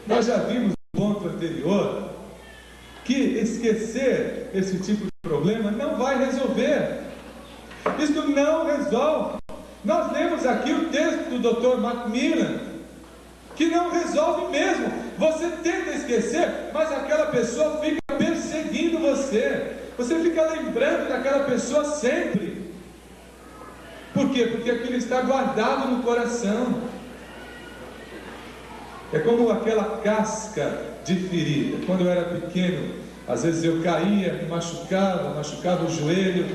nós já vimos no ponto anterior que esquecer esse tipo de problema não vai resolver. Isso não resolve. Nós lemos aqui o texto do Dr. Macmillan, que não resolve mesmo. Você tenta esquecer, mas aquela pessoa fica perseguindo você. Você fica lembrando daquela pessoa sempre. Por quê? Porque aquilo está guardado no coração. É como aquela casca de ferida. Quando eu era pequeno, às vezes eu caía, me machucava o joelho,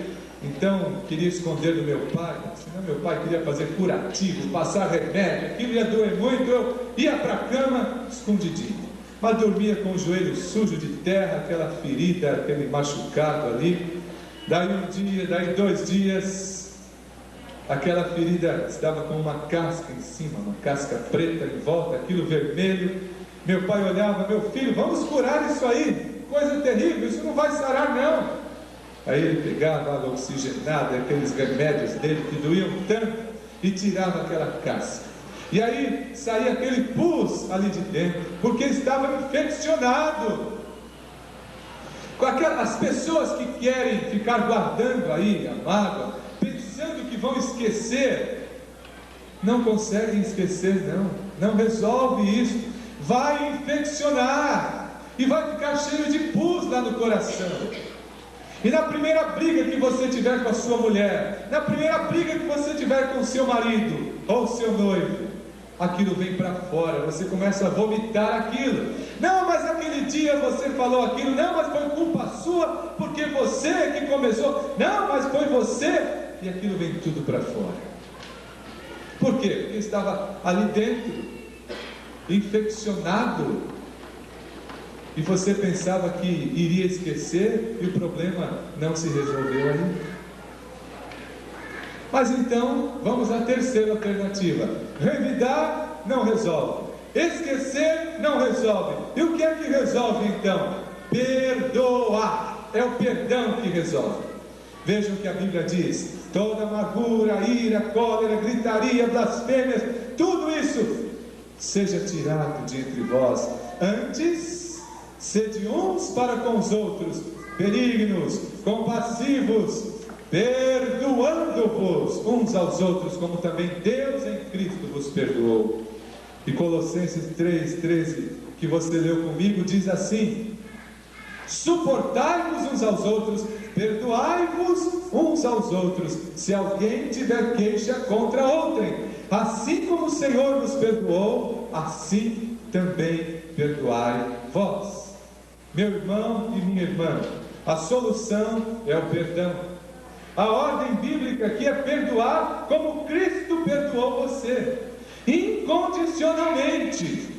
Então queria esconder do meu pai, senão meu pai queria fazer curativo, passar remédio, aquilo ia doer muito, eu ia para a cama escondidinho, mas dormia com o joelho sujo de terra, aquela ferida, aquele machucado ali. Daí um dia, daí 2 dias, aquela ferida estava com uma casca em cima, uma casca preta em volta, aquilo vermelho. Meu pai olhava: meu filho, vamos curar isso aí, coisa terrível, isso não vai sarar não. Aí ele pegava água oxigenada, aqueles remédios dele que doíam tanto, e tirava aquela casca. E aí saía aquele pus ali de dentro, porque estava infeccionado. Com as pessoas que querem ficar guardando aí a mágoa, pensando que vão esquecer, não conseguem esquecer não resolve isso, vai infeccionar, e vai ficar cheio de pus lá no coração. E na primeira briga que você tiver com a sua mulher, na primeira briga que você tiver com o seu marido ou seu noivo, aquilo vem para fora, você começa a vomitar aquilo. Não, mas aquele dia você falou aquilo. Não, mas foi culpa sua, porque você que começou. Não, mas foi você. E aquilo vem tudo para fora. Por quê? Porque estava ali dentro, infeccionado. E você pensava que iria esquecer, e o problema não se resolveu ainda. Mas então, vamos à terceira alternativa. Revidar não resolve, esquecer não resolve. E o que é que resolve então? Perdoar. É o perdão que resolve. Vejam o que a Bíblia diz: toda amargura, ira, cólera, gritaria, blasfêmias, tudo isso seja tirado de entre vós. Antes, sede uns para com os outros, benignos, compassivos, perdoando-vos uns aos outros, como também Deus em Cristo vos perdoou. E Colossenses 3,13, que você leu comigo, diz assim: suportai-vos uns aos outros, perdoai-vos uns aos outros, se alguém tiver queixa contra outrem. Assim como o Senhor vos perdoou, assim também perdoai vós. Meu irmão e minha irmã, a solução é o perdão. A ordem bíblica aqui é perdoar como Cristo perdoou você, incondicionalmente.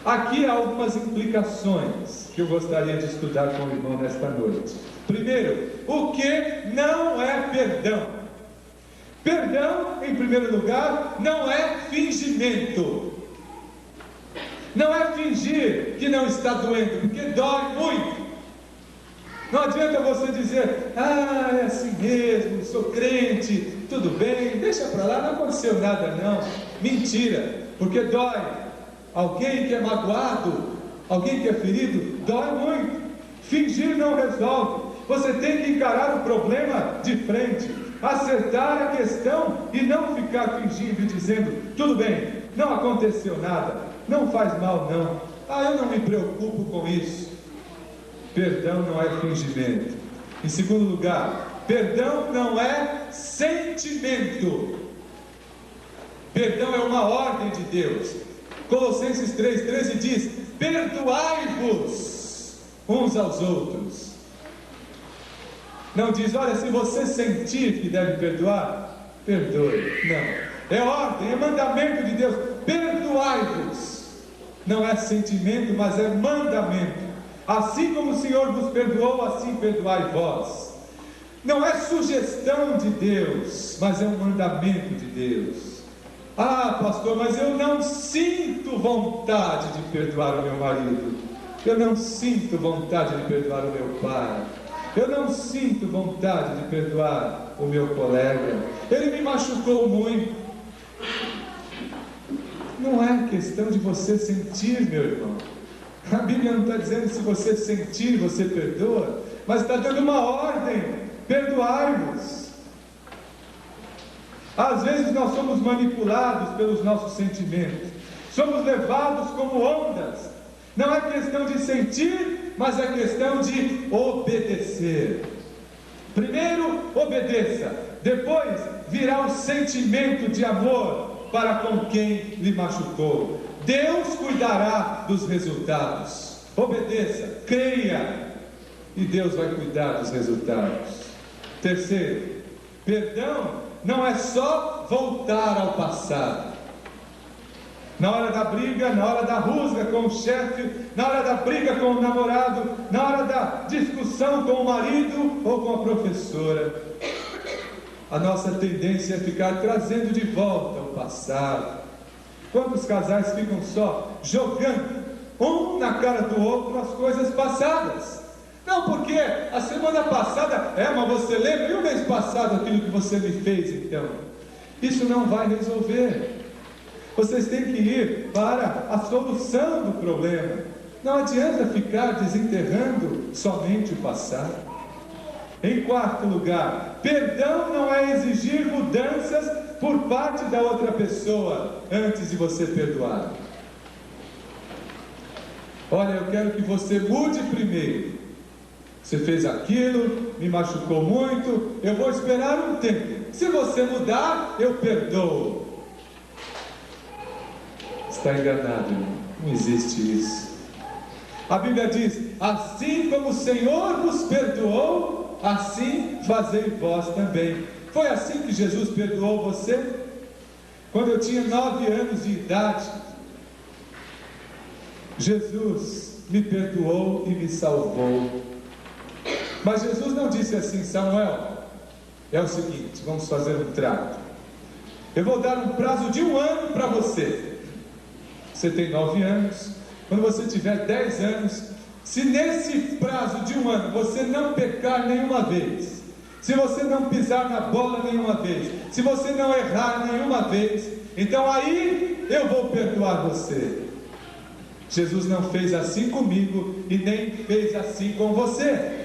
Aqui há algumas implicações que eu gostaria de estudar com o irmão nesta noite. Primeiro, o que não é perdão? Perdão, em primeiro lugar, não é fingimento. Não é fingir que não está doendo, porque dói muito. Não adianta você dizer: ah, é assim mesmo, sou crente, tudo bem, deixa para lá, não aconteceu nada não. Mentira, porque dói. Alguém que é magoado, alguém que é ferido, dói muito. Fingir não resolve. Você tem que encarar o problema de frente, acertar a questão e não ficar fingindo e dizendo: tudo bem, não aconteceu nada, não faz mal não, eu não me preocupo com isso. Perdão não é fingimento. Em segundo lugar, perdão não é sentimento. Perdão é uma ordem de Deus. Colossenses 3,13 diz: perdoai-vos uns aos outros. Não diz: olha, se você sentir que deve perdoar, perdoe. Não, é ordem, é mandamento de Deus. Perdoai-vos. Não é sentimento, mas é mandamento. Assim como o Senhor vos perdoou, assim perdoai vós. Não é sugestão de Deus, mas é um mandamento de Deus. Ah, pastor, mas eu não sinto vontade de perdoar o meu marido. Eu não sinto vontade de perdoar o meu pai. Eu não sinto vontade de perdoar o meu colega. Ele me machucou muito. Não é questão de você sentir, meu irmão. A Bíblia não está dizendo que se você sentir, você perdoa, mas está dando uma ordem: perdoai-vos. Às vezes nós somos manipulados pelos nossos sentimentos, somos levados como ondas. Não é questão de sentir, mas é questão de obedecer. Primeiro obedeça, depois virá o sentimento de amor para com quem lhe machucou. Deus cuidará dos resultados. Obedeça, creia. e Deus vai cuidar dos resultados. Terceiro, perdão não é só voltar ao passado. Na hora da briga, na hora da rusga com o chefe, na hora da briga com o namorado, na hora da discussão com o marido ou com a professora, a nossa tendência é ficar trazendo de volta o passado. Quantos casais ficam só jogando um na cara do outro as coisas passadas? Não, porque a semana passada, mas você lembra? E o mês passado aquilo que você me fez então? Isso não vai resolver. Vocês têm que ir para a solução do problema. Não adianta ficar desenterrando somente o passado. Em quarto lugar, perdão não é exigir mudanças por parte da outra pessoa antes de você perdoar. Olha, eu quero que você mude primeiro. Você fez aquilo, me machucou muito, eu vou esperar um tempo. Se você mudar, eu perdoo. Está enganado, irmão. Não existe isso. A Bíblia diz: assim como o Senhor vos perdoou, assim fazei vós também. Foi assim que Jesus perdoou você? Quando eu tinha 9 anos de idade, Jesus me perdoou e me salvou. Mas Jesus não disse assim: Samuel, é o seguinte, vamos fazer um trato. Eu vou dar um prazo de 1 ano para você. Você tem 9 anos. Quando você tiver 10 anos, se nesse prazo de 1 ano você não pecar nenhuma vez, se você não pisar na bola nenhuma vez, se você não errar nenhuma vez, então aí eu vou perdoar você. Jesus não fez assim comigo e nem fez assim com você.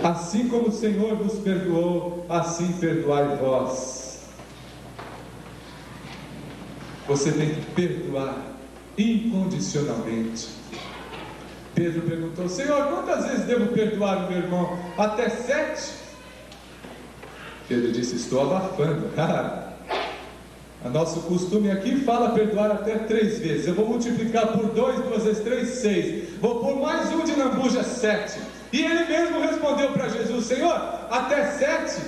Assim como o Senhor vos perdoou, assim perdoai vós. Você tem que perdoar incondicionalmente. Pedro perguntou: Senhor, quantas vezes devo perdoar o meu irmão? Até 7? Pedro disse: estou abafando. O nosso costume aqui fala perdoar até 3 vezes. Eu vou multiplicar por 2, 2 vezes 3, 6. Vou pôr mais um de lambuja, 7. E ele mesmo respondeu para Jesus: Senhor, até 7?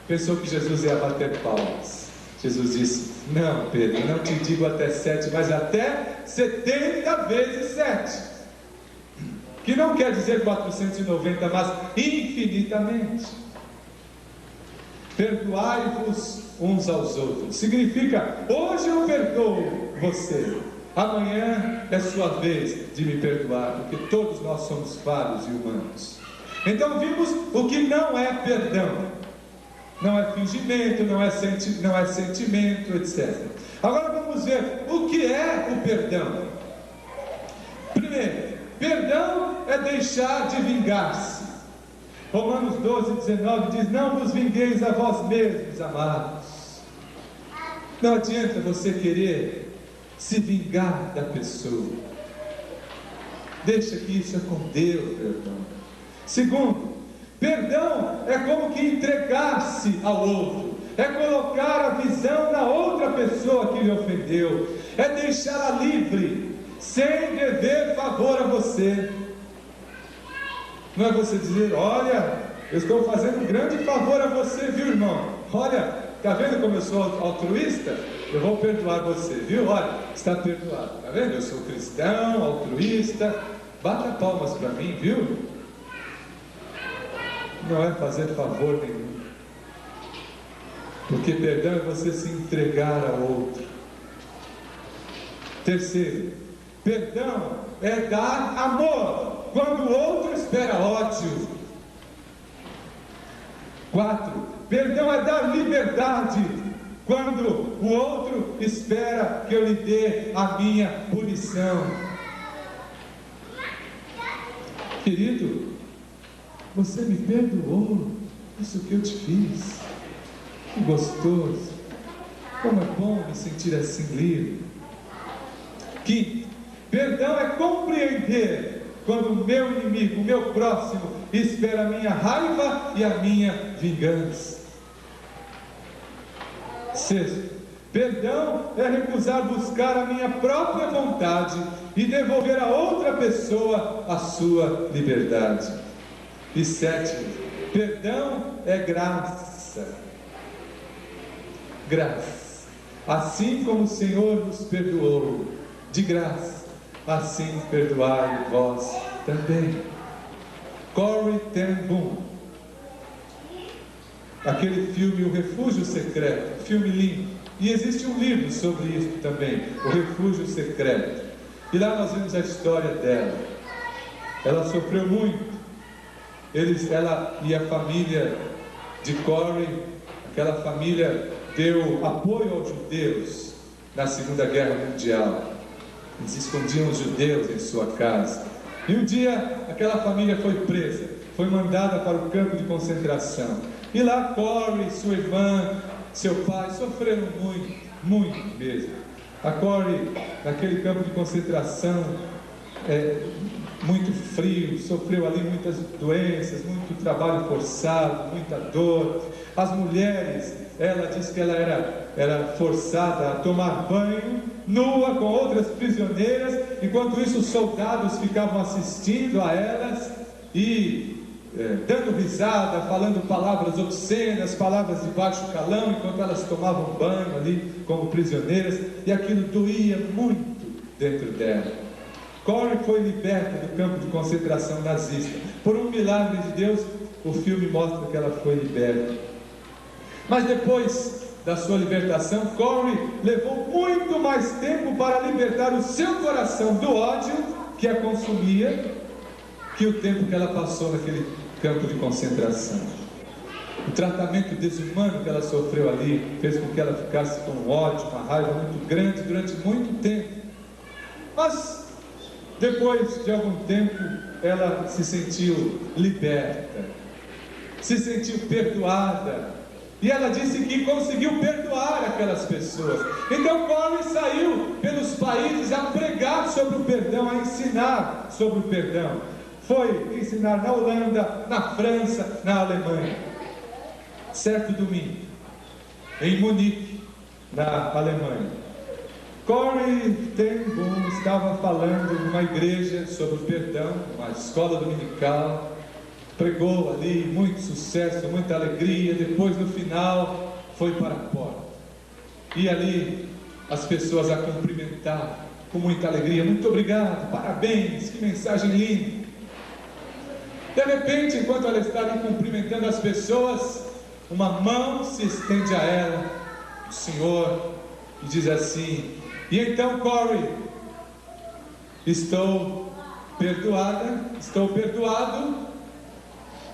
Pensou que Jesus ia bater palmas. Jesus disse: não, Pedro, não te digo até 7, mas até 70 vezes 7. Que não quer dizer 490, mas infinitamente. Perdoai-vos uns aos outros. Significa: hoje eu perdoo você, amanhã é sua vez de me perdoar, porque todos nós somos falhos e humanos. Então vimos o que não é perdão. Não é fingimento, não é sentimento, etc. Agora vamos ver o que é o perdão. Primeiro, perdão é deixar de vingar-se. Romanos 12, 19 diz: não vos vingueis a vós mesmos, amados. Não adianta você querer se vingar da pessoa. Deixa que isso é com Deus, perdão. Segundo, perdão é como que entregar-se ao outro, é colocar a visão na outra pessoa que lhe ofendeu, é deixá-la livre, sem dever favor a você. Não é você dizer: olha, eu estou fazendo um grande favor a você, viu, irmão? Olha, está vendo como eu sou altruísta? Eu vou perdoar você, viu? Olha, está perdoado, está vendo? Eu sou cristão, altruísta, bata palmas para mim, viu? Não é fazer favor nenhum, porque perdão é você se entregar ao outro. Terceiro, perdão é dar amor quando o outro espera ódio. 4, perdão é dar liberdade quando o outro espera que eu lhe dê a minha punição. Querido, você me perdoou isso que eu te fiz. Que gostoso. Como é bom me sentir assim livre. 5, perdão é compreender quando o meu inimigo, o meu próximo, espera a minha raiva e a minha vingança. 6, Perdão é recusar buscar a minha própria vontade e devolver a outra pessoa a sua liberdade. E 7, perdão é graça. Graça. Assim como o Senhor nos perdoou de graça, assim perdoai vós também. Corrie ten Boom. Aquele filme O Refúgio Secreto, filme lindo. E existe um livro sobre isso também, O Refúgio Secreto. E lá nós vemos a história dela. Ela sofreu muito. Ela e a família de Corrie, aquela família deu apoio aos judeus na Segunda Guerra Mundial. Eles escondiam os judeus em sua casa. E um dia aquela família foi presa, foi mandada para o campo de concentração. E lá Corrie, sua irmã, seu pai sofreram muito, muito mesmo. A Corrie, naquele campo de concentração, muito frio, sofreu ali muitas doenças, muito trabalho forçado, muita dor. As mulheres, ela disse que ela era forçada a tomar banho, nua, com outras prisioneiras. Enquanto isso, os soldados ficavam assistindo a elas e dando risada, falando palavras obscenas, palavras de baixo calão, enquanto elas tomavam banho ali como prisioneiras, e aquilo doía muito dentro dela. Corrie foi liberta do campo de concentração nazista. Por um milagre de Deus, o filme mostra que ela foi liberta. Mas depois da sua libertação, Corrie levou muito mais tempo para libertar o seu coração do ódio que a consumia, que o tempo que ela passou naquele campo de concentração. O tratamento desumano que ela sofreu ali fez com que ela ficasse com ódio, uma raiva muito grande durante muito tempo. Mas depois de algum tempo ela se sentiu liberta, se sentiu perdoada, e ela disse que conseguiu perdoar aquelas pessoas. Então Corrie saiu pelos países a pregar sobre o perdão, a ensinar sobre o perdão. Foi ensinar na Holanda, na França, na Alemanha. Certo domingo, em Munique, na Alemanha, Corrie ten Boom estava falando numa igreja sobre o perdão, uma escola dominical. Pregou ali, muito sucesso, muita alegria. Depois, no final, foi para a porta. E ali, as pessoas a cumprimentavam com muita alegria. Muito obrigado, parabéns, que mensagem linda. De repente, enquanto ela está ali cumprimentando as pessoas, uma mão se estende a ela, o Senhor, e diz assim: e então, Corrie, estou perdoada, estou perdoado.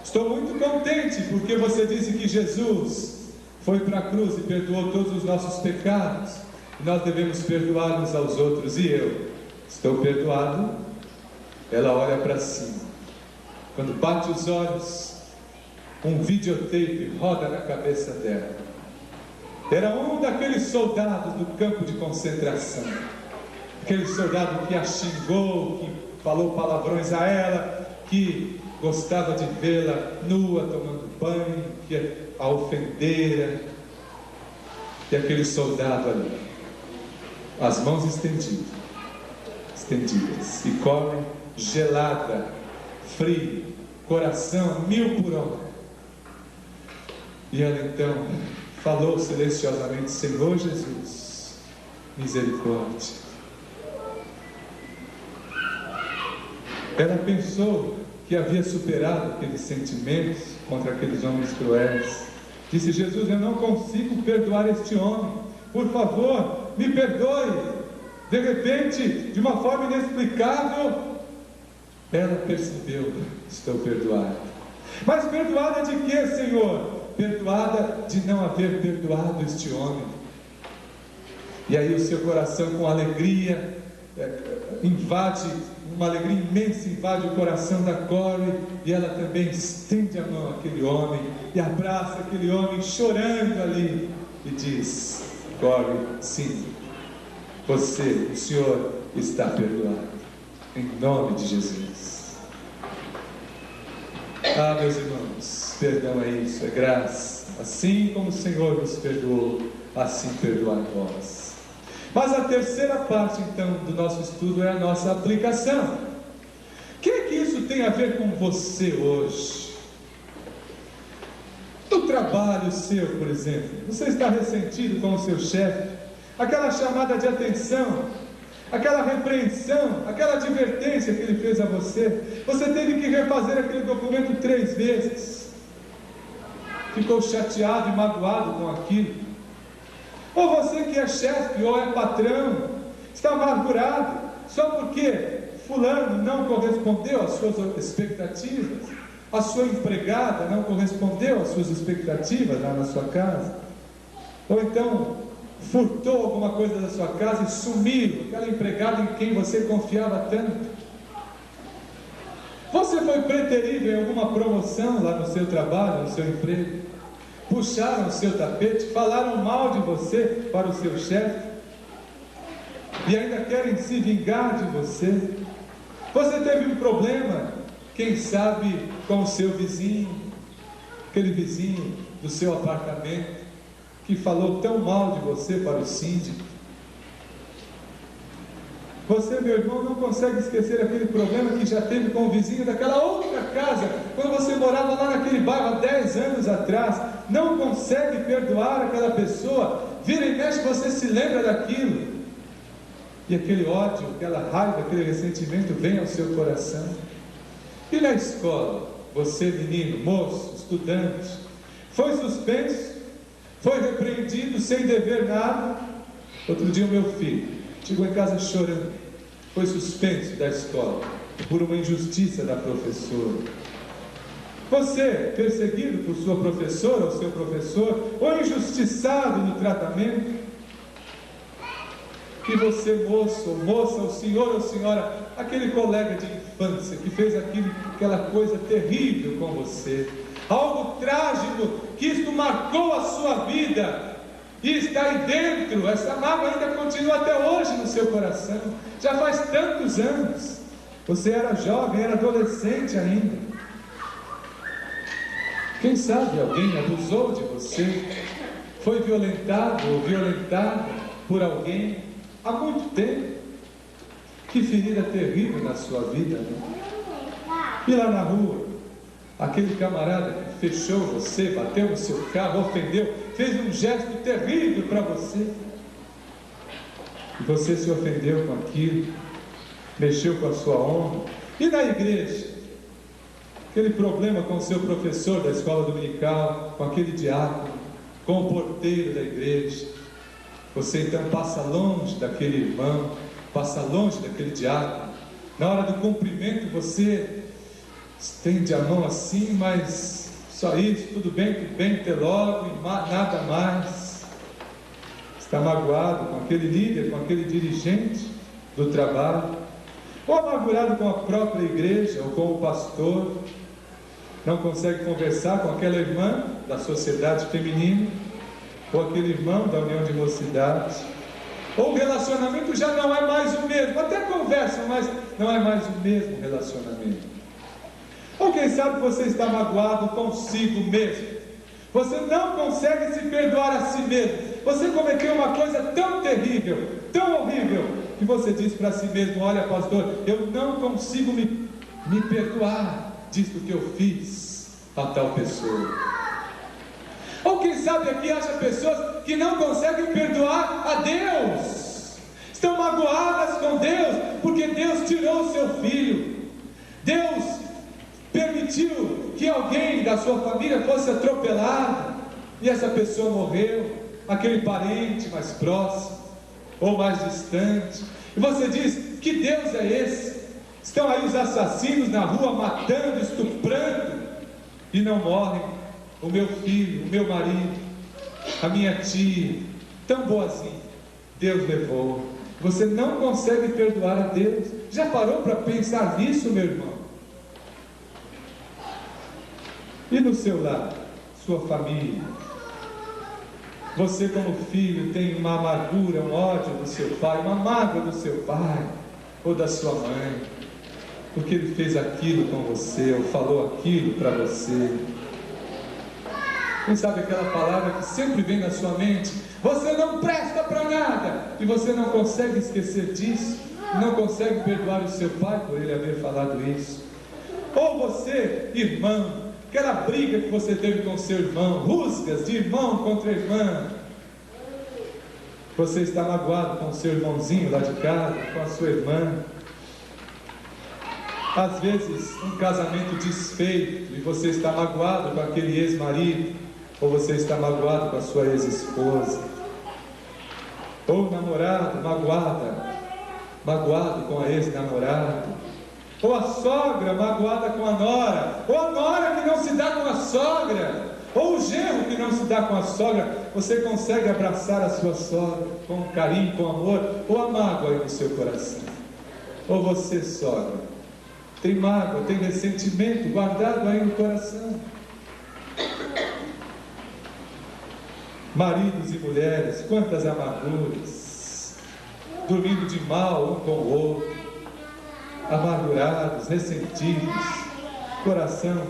Estou muito contente porque você disse que Jesus foi para a cruz e perdoou todos os nossos pecados. E nós devemos perdoar uns aos outros. E eu estou perdoado. Ela olha para cima. Quando bate os olhos, um videotape roda na cabeça dela. Era um daqueles soldados do campo de concentração. Aquele soldado que a xingou, que falou palavrões a ela, que gostava de vê-la nua, tomando banho, que a ofendera. E aquele soldado ali, as mãos estendidas, e Corrie gelada, fria, coração 1000 por hora. E ela então falou silenciosamente: Senhor Jesus, misericórdia. Ela pensou que havia superado aqueles sentimentos contra aqueles homens cruéis. Disse: Jesus, eu não consigo perdoar este homem, por favor, me perdoe. De repente, de uma forma inexplicável, ela percebeu: estou perdoada. Mas perdoada de quê, Senhor? Perdoada de não haver perdoado este homem. E aí o seu coração, com alegria, invade, uma alegria imensa invade o coração da Corrie, e ela também estende a mão àquele homem e abraça aquele homem chorando ali e diz: Corrie, sim, você, o Senhor está perdoado, em nome de Jesus. Meus irmãos, perdão é isso, é graça. Assim como o Senhor nos perdoou, assim perdoai vós. Mas a terceira parte, então, do nosso estudo é a nossa aplicação. O que é que isso tem a ver com você hoje? No trabalho seu, por exemplo, você está ressentido com o seu chefe, aquela chamada de atenção, aquela repreensão, aquela advertência que ele fez a você, você teve que refazer aquele documento 3 vezes, ficou chateado e magoado com aquilo. Ou você que é chefe ou é patrão, está amargurado, só porque fulano não correspondeu às suas expectativas, a sua empregada não correspondeu às suas expectativas lá na sua casa, ou então furtou alguma coisa da sua casa e sumiu, aquela empregada em quem você confiava tanto. Você foi preterido em alguma promoção lá no seu trabalho, no seu emprego, puxaram o seu tapete, falaram mal de você para o seu chefe, e ainda querem se vingar de você. Você teve um problema, quem sabe, com o seu vizinho, aquele vizinho do seu apartamento, que falou tão mal de você para o síndico. Você, meu irmão, não consegue esquecer aquele problema que já teve com o vizinho daquela outra casa, quando você morava lá naquele bairro há 10 anos atrás. Não consegue perdoar aquela pessoa, vira e mexe, você se lembra daquilo, e aquele ódio, aquela raiva, aquele ressentimento vem ao seu coração. E na escola, você, menino, moço, estudante, foi suspenso, foi repreendido sem dever nada. Outro dia o meu filho chegou em casa chorando, foi suspenso da escola por uma injustiça da professora. Você, perseguido por sua professora ou seu professor, ou injustiçado no tratamento. E você, moço ou moça, ou senhor ou senhora, aquele colega de infância que fez aquela coisa terrível com você, algo trágico, que isto marcou a sua vida, e está aí dentro, essa mágoa ainda continua até hoje no seu coração, já faz tantos anos, você era jovem, era adolescente ainda. Quem sabe alguém abusou de você, foi violentado ou violentada por alguém há muito tempo. Que ferida terrível na sua vida, né? E lá na rua, aquele camarada que fechou você, bateu no seu carro, ofendeu, fez um gesto terrível para você, e você se ofendeu com aquilo, mexeu com a sua honra. E na igreja, aquele problema com o seu professor da escola dominical, com aquele diácono, com o porteiro da igreja, você então passa longe daquele irmão, passa longe daquele diácono. Na hora do cumprimento você estende a mão assim, mas só isso, tudo bem, até logo, e nada mais. Está magoado com aquele líder, com aquele dirigente do trabalho, ou amargurado com a própria igreja, ou com o pastor. Não consegue conversar com aquela irmã da sociedade feminina, ou aquele irmão da união de mocidade, ou o relacionamento já não é mais o mesmo, até conversam, mas não é mais o mesmo relacionamento. Ou quem sabe você está magoado consigo mesmo, você não consegue se perdoar a si mesmo, você cometeu uma coisa tão terrível, tão horrível, que você diz para si mesmo: olha, pastor, eu não consigo me perdoar disso que eu fiz a tal pessoa. Ou quem sabe aqui haja pessoas que não conseguem perdoar a Deus, estão magoadas com Deus, porque Deus tirou o seu filho, Deus permitiu que alguém da sua família fosse atropelado, e essa pessoa morreu, aquele parente mais próximo, ou mais distante, e você diz: que Deus é esse? Estão aí os assassinos na rua matando, estuprando, e não morrem. O meu filho, o meu marido, a minha tia, tão boazinha, Deus levou. Você não consegue perdoar a Deus. Já parou para pensar nisso, meu irmão? E no seu lar, sua família, você como filho tem uma amargura, um ódio do seu pai, uma mágoa do seu pai ou da sua mãe, porque ele fez aquilo com você, ou falou aquilo para você. Quem sabe aquela palavra que sempre vem na sua mente: você não presta para nada, e você não consegue esquecer disso, não consegue perdoar o seu pai por ele haver falado isso. Ou você, irmão, aquela briga que você teve com seu irmão, rusgas de irmão contra irmã, você está magoado com o seu irmãozinho lá de casa, com a sua irmã. Às vezes um casamento desfeito e você está magoado com aquele ex-marido, ou você está magoado com a sua ex-esposa, ou namorado magoado com a ex-namorada, ou a sogra magoada com a nora, ou a nora que não se dá com a sogra, ou o genro que não se dá com a sogra. Você consegue abraçar a sua sogra com carinho, com amor, ou a mágoa aí no seu coração? Ou você, sogra, tem mágoa, tem ressentimento guardado aí no coração? Maridos e mulheres, quantas amarguras, dormindo de mal um com o outro, amargurados, ressentidos, coração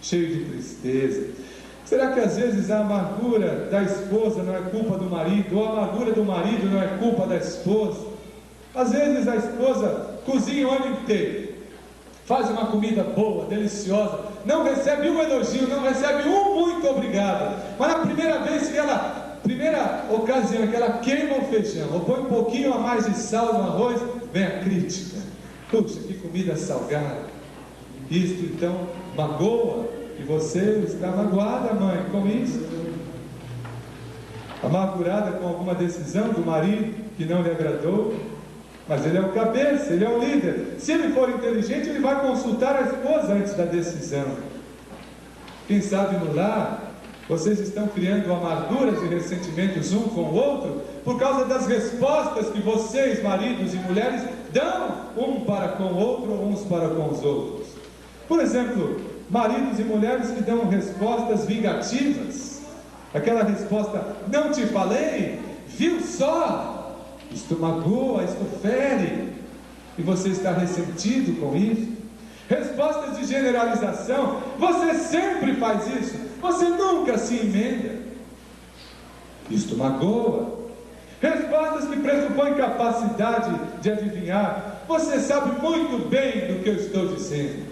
cheio de tristeza. Será que às vezes a amargura da esposa não é culpa do marido, ou a amargura do marido não é culpa da esposa? Às vezes a esposa cozinha o ano inteiro, faz uma comida boa, deliciosa, não recebe um elogio, não recebe um muito obrigado, mas na primeira ocasião que ela queima o feijão, ou põe um pouquinho a mais de sal no arroz, vem a crítica: puxa, que comida salgada. Isto então magoa, e você está magoada, mãe, com isso, amargurada com alguma decisão do marido que não lhe agradou. Mas ele é o cabeça, ele é o líder. Se ele for inteligente, ele vai consultar a esposa antes da decisão. Quem sabe no lar, vocês estão criando amarguras e ressentimentos um com o outro, por causa das respostas que vocês, maridos e mulheres, dão um para com o outro, ou uns para com os outros. Por exemplo, maridos e mulheres que dão respostas vingativas. Aquela resposta: não te falei? Viu só? Isto magoa, isto fere, e você está ressentido com isso. Respostas de generalização: você sempre faz isso, você nunca se emenda. Isto magoa. Respostas que pressupõem capacidade de adivinhar: você sabe muito bem do que eu estou dizendo.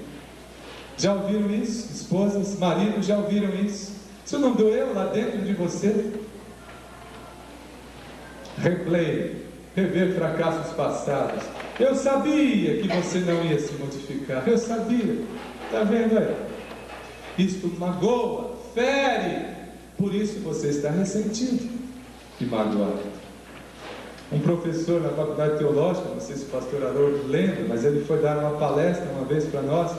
Já ouviram isso? Esposas, maridos, já ouviram isso? Isso não doeu lá dentro de você? Rever fracassos passados. Eu sabia que você não ia se modificar. Eu sabia. Está vendo aí? Isto magoa, fere. Por isso você está ressentido e magoado. Um professor na faculdade teológica, não sei se o pastor Haroldo lembra, mas ele foi dar uma palestra uma vez para nós,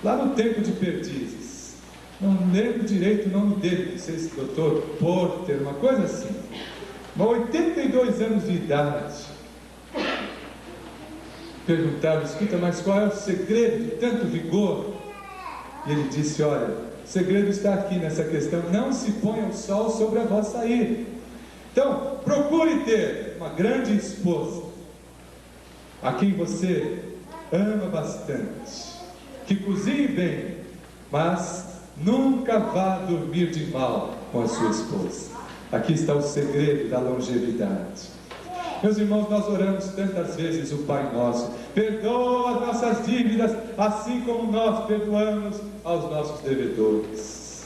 lá no Tempo de Perdizes. Não lembro direito o nome dele, não sei se doutor Porter, uma coisa assim. Mas 82 anos de idade. Perguntaram: escuta, mas qual é o segredo de tanto vigor? E ele disse: olha, o segredo está aqui nessa questão: não se ponha o sol sobre a vossa ira. Então, procure ter uma grande esposa, a quem você ama bastante, que cozinhe bem, mas nunca vá dormir de mal com a sua esposa. Aqui está o segredo da longevidade. Meus irmãos, nós oramos tantas vezes o Pai Nosso: perdoa as nossas dívidas, assim como nós perdoamos aos nossos devedores.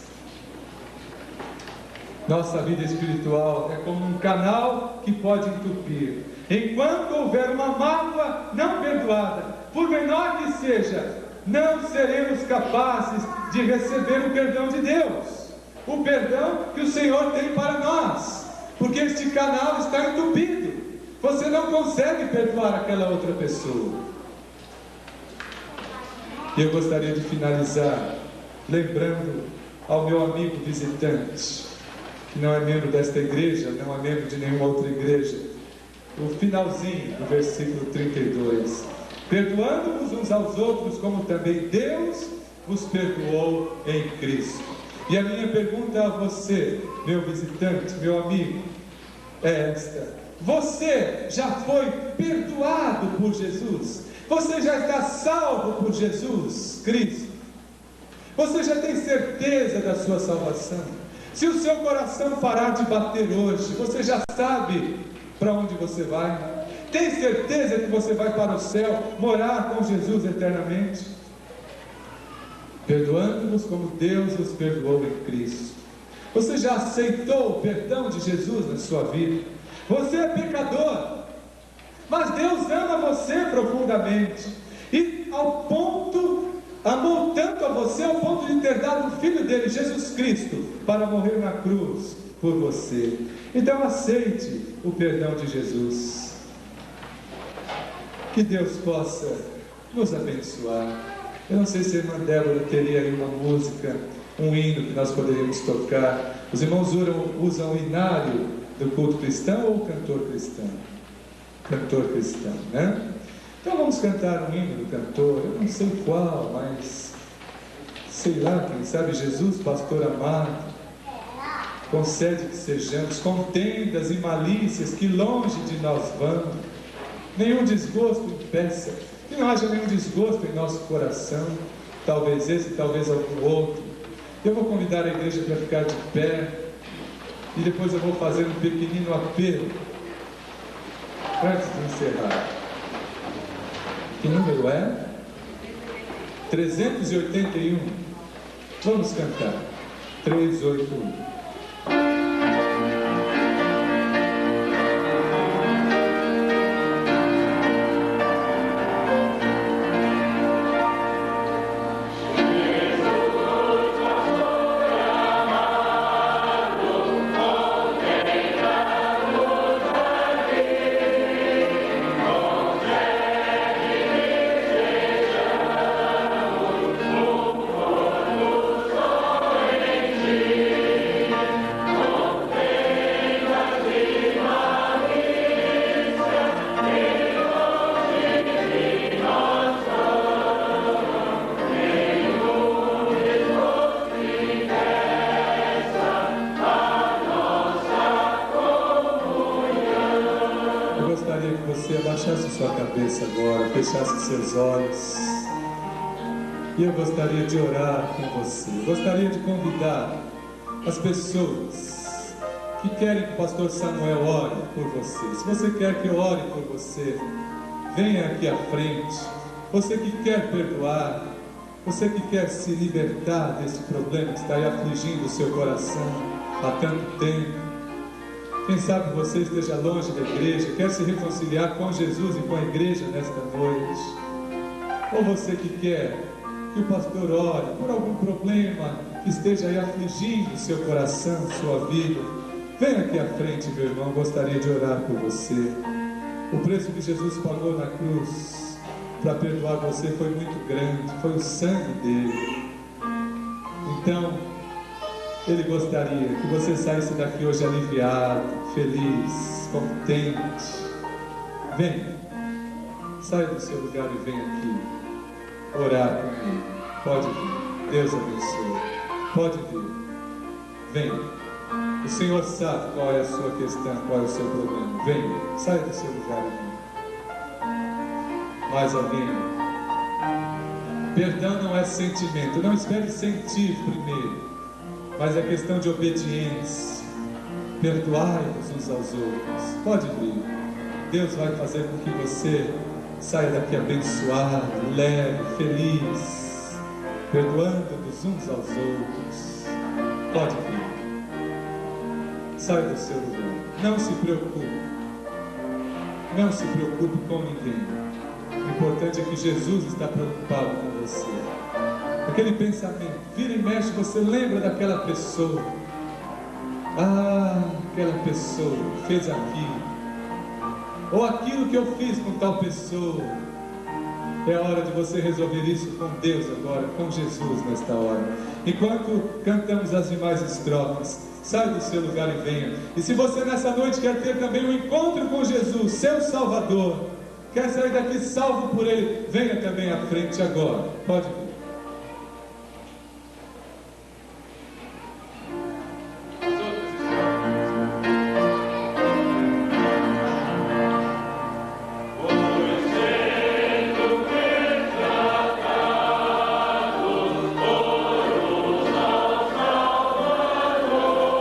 Nossa vida espiritual é como um canal que pode entupir. Enquanto houver uma mágoa não perdoada, por menor que seja, não seremos capazes de receber o perdão de Deus, o perdão que o Senhor tem para nós, porque este canal está entupido. Você não consegue perdoar aquela outra pessoa. E eu gostaria de finalizar lembrando ao meu amigo visitante, que não é membro desta igreja, não é membro de nenhuma outra igreja, o finalzinho do versículo 32: perdoando-vos uns aos outros, como também Deus vos perdoou em Cristo. E a minha pergunta a você, meu visitante, meu amigo, é esta: você já foi perdoado por Jesus? Você já está salvo por Jesus Cristo? Você já tem certeza da sua salvação? Se o seu coração parar de bater hoje, você já sabe para onde você vai? Tem certeza que você vai para o céu, morar com Jesus eternamente? Perdoando-vos como Deus os perdoou em Cristo. Você já aceitou o perdão de Jesus na sua vida? Você é pecador, mas Deus ama você profundamente, e amou tanto a você ao ponto de ter dado o Filho dele, Jesus Cristo, para morrer na cruz por você. Então aceite o perdão de Jesus. Que Deus possa nos abençoar. Eu não sei se a irmã Débora teria aí uma música, um hino que nós poderíamos tocar. Os irmãos usam o hinário do culto cristão ou o cantor cristão? Cantor cristão, né? Então vamos cantar um hino do cantor. Eu não sei qual, mas sei lá, quem sabe Jesus, pastor amado, concede que sejamos contendas e malícias que longe de nós vamos. Nenhum desgosto impeça, que não haja nenhum desgosto em nosso coração. Talvez esse, talvez algum outro. Eu vou convidar a igreja para ficar de pé, e depois eu vou fazer um pequenino apelo antes de encerrar. Que número é? 381. Vamos cantar. 381. Fechasse seus olhos, e eu gostaria de orar com você. Eu gostaria de convidar as pessoas que querem que o pastor Samuel ore por você. Se você quer que eu ore por você, venha aqui à frente. Você que quer perdoar, você que quer se libertar desse problema que está aí afligindo o seu coração há tanto tempo. Quem sabe você esteja longe da igreja, quer se reconciliar com Jesus e com a igreja nesta noite. Ou você que quer que o pastor ore por algum problema que esteja aí afligindo o seu coração, sua vida. Venha aqui à frente, meu irmão, gostaria de orar por você. O preço que Jesus pagou na cruz para perdoar você foi muito grande, foi o sangue dele. Então, Ele gostaria que você saísse daqui hoje aliviado, feliz, contente. Vem, sai do seu lugar e vem aqui orar comigo. Pode vir, Deus abençoe. Pode vir, vem. O Senhor sabe qual é a sua questão, qual é o seu problema. Vem, sai do seu lugar e vem. Mais alguém? Perdão não é sentimento. Não espere sentir primeiro, mas é questão de obediência. Perdoai-vos uns aos outros. Pode vir. Deus vai fazer com que você saia daqui abençoado, leve, feliz, perdoando-vos uns aos outros. Pode vir. Saia do seu lugar. Não se preocupe. Não se preocupe com ninguém. O importante é que Jesus está preocupado com você. Aquele pensamento, vira e mexe, você lembra daquela pessoa. Ah, aquela pessoa fez aquilo. Ou aquilo que eu fiz com tal pessoa. É hora de você resolver isso com Deus agora, com Jesus nesta hora. Enquanto cantamos as demais estrofes, saia do seu lugar e venha. E se você nessa noite quer ter também um encontro com Jesus, seu Salvador, quer sair daqui salvo por Ele, venha também à frente agora. Pode vir. Oh,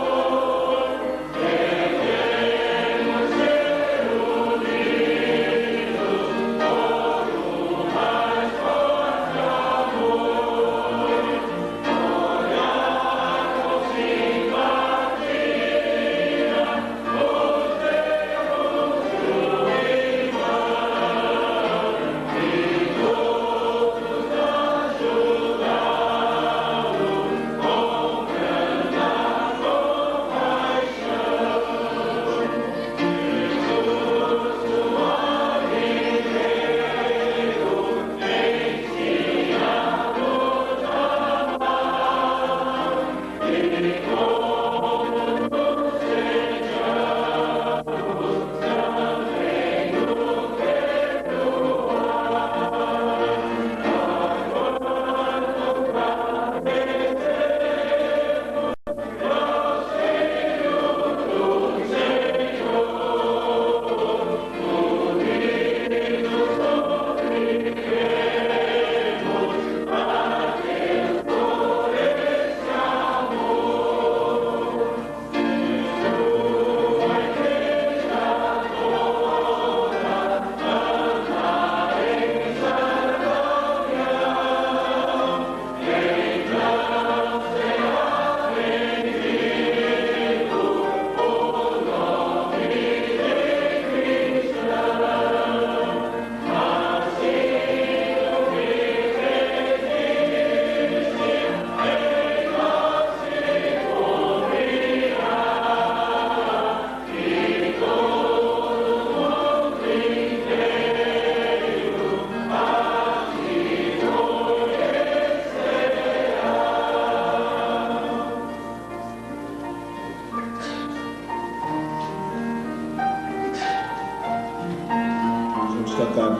cantar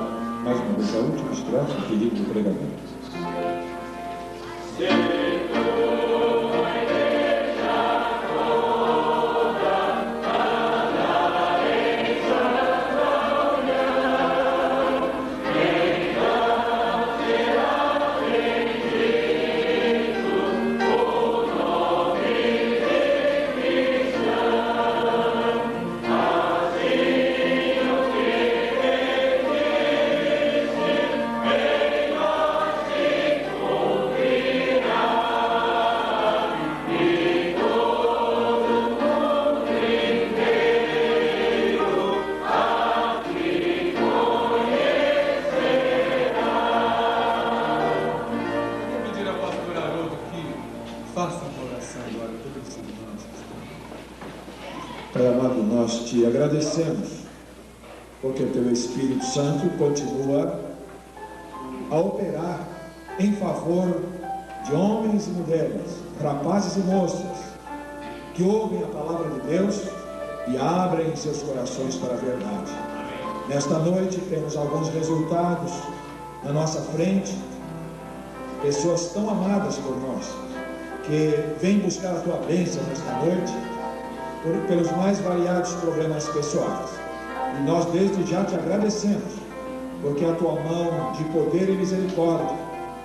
mais uma vez a última estrofe, o pedido do pregador. Pai amado, nós te agradecemos, porque o teu Espírito Santo continua a operar em favor de homens e mulheres, rapazes e moças, que ouvem a palavra de Deus e abrem seus corações para a verdade. Nesta noite temos alguns resultados na nossa frente, pessoas tão amadas por nós, que vêm buscar a tua bênção nesta noite, pelos mais variados problemas pessoais. E nós desde já te agradecemos, porque a tua mão de poder e misericórdia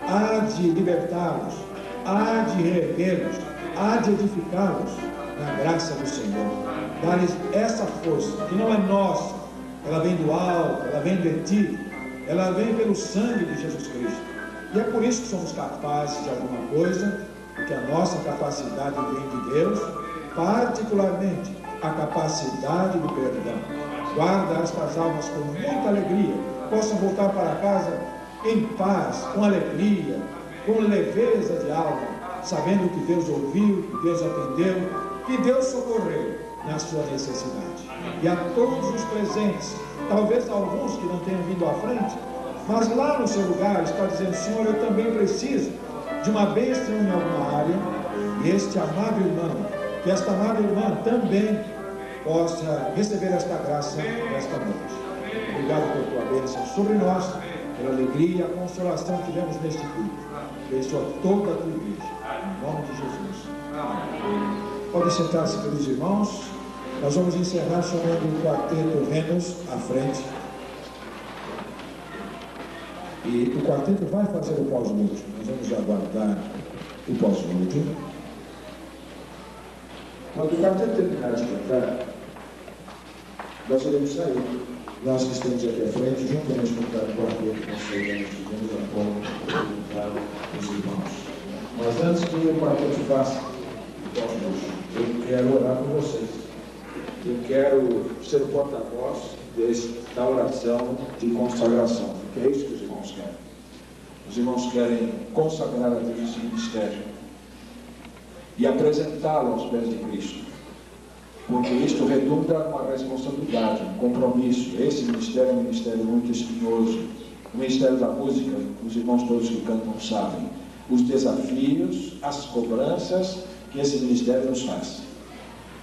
há de libertá-los, há de reerguê-los, há de edificá-los na graça do Senhor. Dá-lhes essa força, que não é nossa, ela vem do alto, ela vem de ti, ela vem pelo sangue de Jesus Cristo. E é por isso que somos capazes de alguma coisa, porque a nossa capacidade vem de Deus, particularmente a capacidade do perdão. Guarda estas almas com muita alegria, possam voltar para casa em paz, com alegria, com leveza de alma, sabendo que Deus ouviu, que Deus atendeu, que Deus socorreu na sua necessidade. E a todos os presentes, talvez alguns que não tenham vindo à frente, mas lá no seu lugar está dizendo: Senhor, eu também preciso de uma bênção em alguma área, e este amado irmão, que esta amada irmã também possa receber esta graça nesta noite. Obrigado por tua bênção sobre nós, pela alegria e a consolação que tivemos neste culto. Abençoa toda a tua igreja, em nome de Jesus. Podem sentar-se, queridos irmãos. Nós vamos encerrar chamando o quarteto Renos à frente. E o quarteto vai fazer o pós-lúdio. Nós vamos aguardar o pós-lúdio. Quando o quarteto terminar de cantar, nós iremos sair. Nós que estamos aqui à frente, juntamente com o quarteto, nós sairemos a pouco para os irmãos. Mas antes que o quarteto faça o pós-lúdio, eu quero orar por vocês. Eu quero ser o porta-voz da oração de consagração, porque é isso que os irmãos querem. Os irmãos querem consagrar a Deus esse ministério e apresentá-lo aos pés de Cristo, porque isto redunda numa responsabilidade, um compromisso. Esse ministério é um ministério muito espinhoso. O ministério da música, os irmãos todos que cantam sabem os desafios, as cobranças que esse ministério nos faz.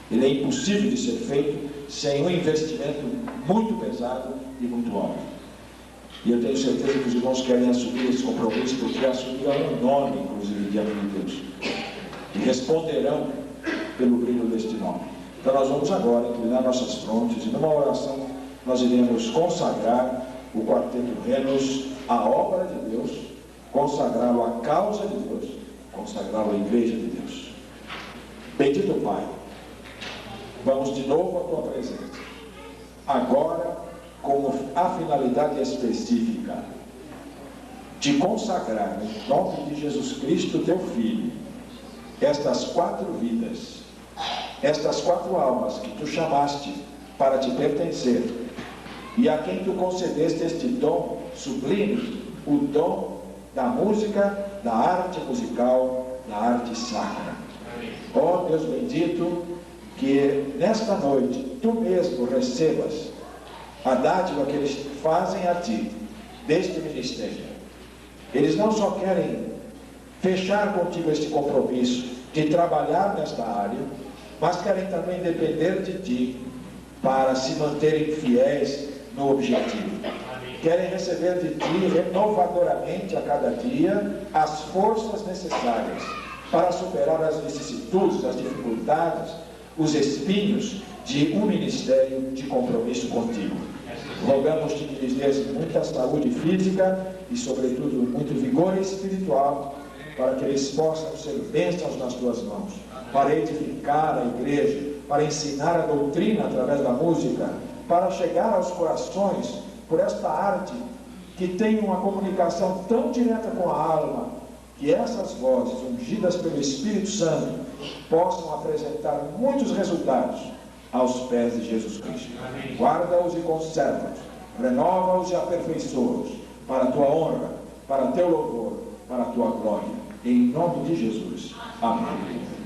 Ele é impossível de ser feito sem um investimento muito pesado e muito alto. E eu tenho certeza que os irmãos querem assumir esse compromisso, porque assumirão um nome, inclusive, diante de Deus, e responderão pelo brilho deste nome. Então nós vamos agora inclinar nossas frontes e numa oração nós iremos consagrar o quarteto Renos à obra de Deus, consagrá-lo à causa de Deus, consagrá-lo à igreja de Deus. Bendito Pai, vamos de novo à tua presença, agora com a finalidade específica de consagrar em nome de Jesus Cristo, teu Filho, estas 4 vidas, estas 4 almas que tu chamaste para te pertencer e a quem tu concedeste este dom sublime, o dom da música, da arte musical, da arte sacra. Ó Deus bendito, que nesta noite tu mesmo recebas a dádiva que eles fazem a ti deste ministério. Eles não só querem fechar contigo este compromisso de trabalhar nesta área, mas querem também depender de ti para se manterem fiéis no objetivo. querem receber de ti renovadoramente a cada dia as forças necessárias para superar as vicissitudes, as dificuldades, os espinhos de um ministério de compromisso contigo. Rogamos-te que lhes dês muita saúde física e, sobretudo, muito vigor espiritual, para que eles possam ser bênçãos nas tuas mãos, para edificar a igreja, para ensinar a doutrina através da música, para chegar aos corações por esta arte que tem uma comunicação tão direta com a alma, que essas vozes, ungidas pelo Espírito Santo, possam apresentar muitos resultados aos pés de Jesus Cristo. Guarda-os e conserva-os, renova-os e aperfeiçoa-os, para a tua honra, para teu louvor, para a tua glória. Em nome de Jesus. Amém.